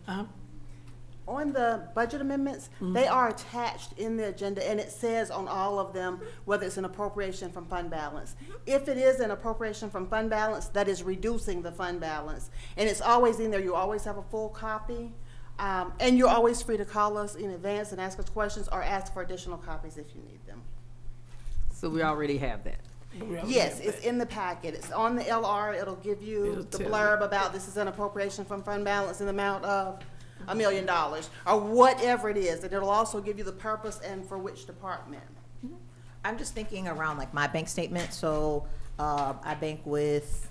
On the budget amendments, they are attached in the agenda, and it says on all of them whether it's an appropriation from fund balance. If it is an appropriation from fund balance, that is reducing the fund balance. And it's always in there. You always have a full copy. And you're always free to call us in advance and ask us questions or ask for additional copies if you need them. So we already have that. Yes, it's in the packet. It's on the LR. It'll give you the blurb about this is an appropriation from fund balance in the amount of $1 million or whatever it is. And it'll also give you the purpose and for which department. I'm just thinking around like my bank statement. So I bank with,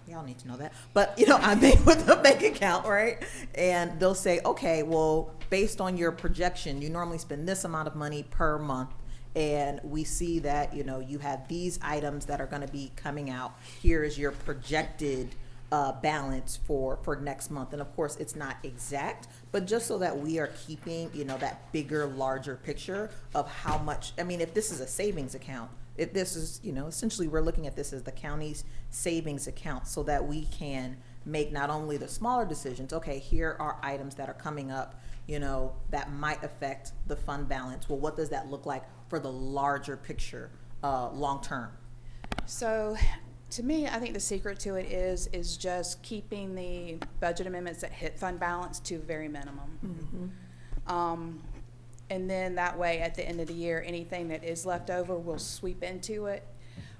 y'all need to know that, but I bank with a bank account, right? And they'll say, okay, well, based on your projection, you normally spend this amount of money per month. And we see that, you have these items that are going to be coming out. Here is your projected balance for next month. And of course, it's not exact, but just so that we are keeping, that bigger, larger picture of how much, if this is a savings account, if this is, essentially we're looking at this as the county's savings account so that we can make not only the smaller decisions, okay, here are items that are coming up, you know, that might affect the fund balance. Well, what does that look like for the larger picture, long term? So, to me, I think the secret to it is just keeping the budget amendments that hit fund balance to a very minimum. And then that way, at the end of the year, anything that is left over will sweep into it.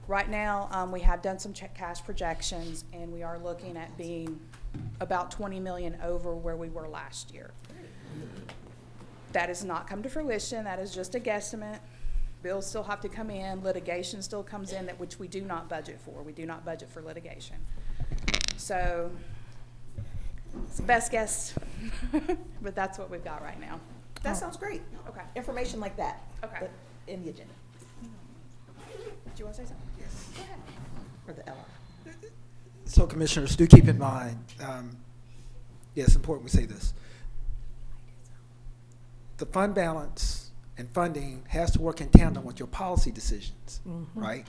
Right now, we have done some cash projections, and we are looking at being about 20 million over where we were last year. That has not come to fruition. That is just a guesstimate. Bills still have to come in. Litigation still comes in, that which we do not budget for. We do not budget for litigation. So it's the best guess, but that's what we've got right now. That sounds great. Okay. Information like that. Okay. In the agenda. Do you want to say something? Yes. Go ahead. For the LR. So commissioners, do keep in mind, yeah, it's important we say this. The fund balance and funding has to work in tandem with your policy decisions, right?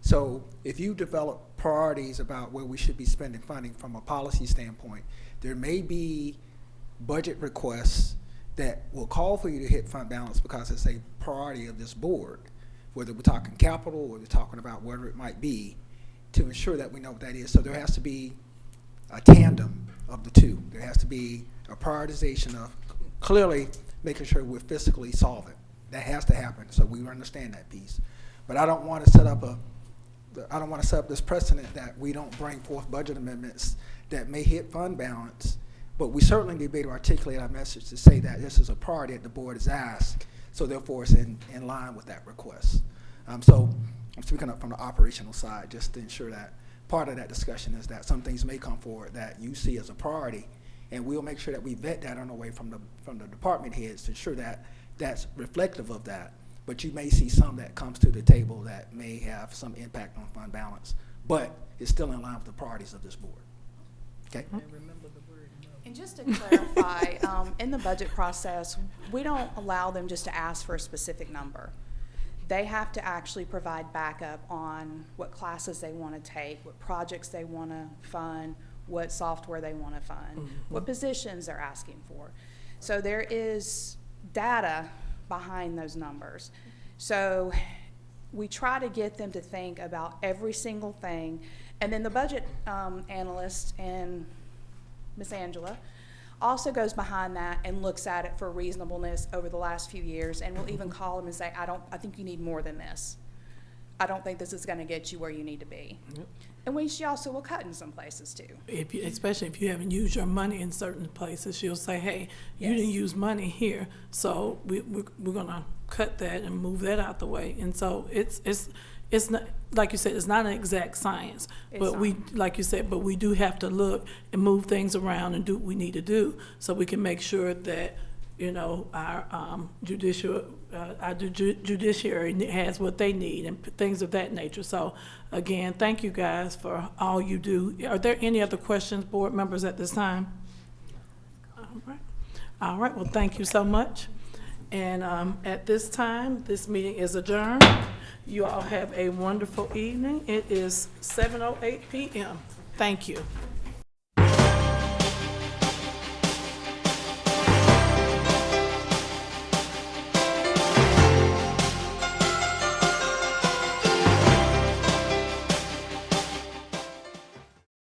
So if you develop priorities about where we should be spending funding from a policy standpoint, there may be budget requests that will call for you to hit fund balance because it's a priority of this board, whether we're talking capital or we're talking about whatever it might be, to ensure that we know what that is. So there has to be a tandem of the two. There has to be a prioritization of clearly making sure we're fiscally solvent. That has to happen, so we understand that piece. But I don't want to set up this precedent that we don't bring forth budget amendments that may hit fund balance, but we certainly need to be able to articulate our message to say that this is a priority that the board has asked, so therefore it's in line with that request. So I'm speaking up from the operational side just to ensure that part of that discussion is that some things may come forward that you see as a priority, and we'll make sure that we vet that on the way from the department heads to ensure that that's reflective of that. But you may see some that comes to the table that may have some impact on fund balance, but it's still in line with the priorities of this board. Okay? And just to clarify, in the budget process, we don't allow them just to ask for a specific number. They have to actually provide backup on what classes they want to take, what projects they want to fund, what software they want to fund, what positions they're asking for. So there is data behind those numbers. So we try to get them to think about every single thing. And then the budget analyst and Miss Angela also goes behind that and looks at it for reasonableness over the last few years, and will even call them and say, I think you need more than this. I don't think this is going to get you where you need to be. And she also will cut in some places too. Especially if you haven't used your money in certain places, she'll say, hey, you Yes. didn't use money here, so we're going to cut that and move that out the way. And so it's not, like you said, it's not an exact science. But like you said, but we do have to look and move things around and do what we need to do so we can make sure that, you know, our judiciary has what they need and things of that nature. So again, thank you guys for all you do. Are there any other questions, board members, at this time? All right, well, thank you so much. And at this time, this meeting is adjourned. You all have a wonderful evening. It is 7:08 p.m. Thank you.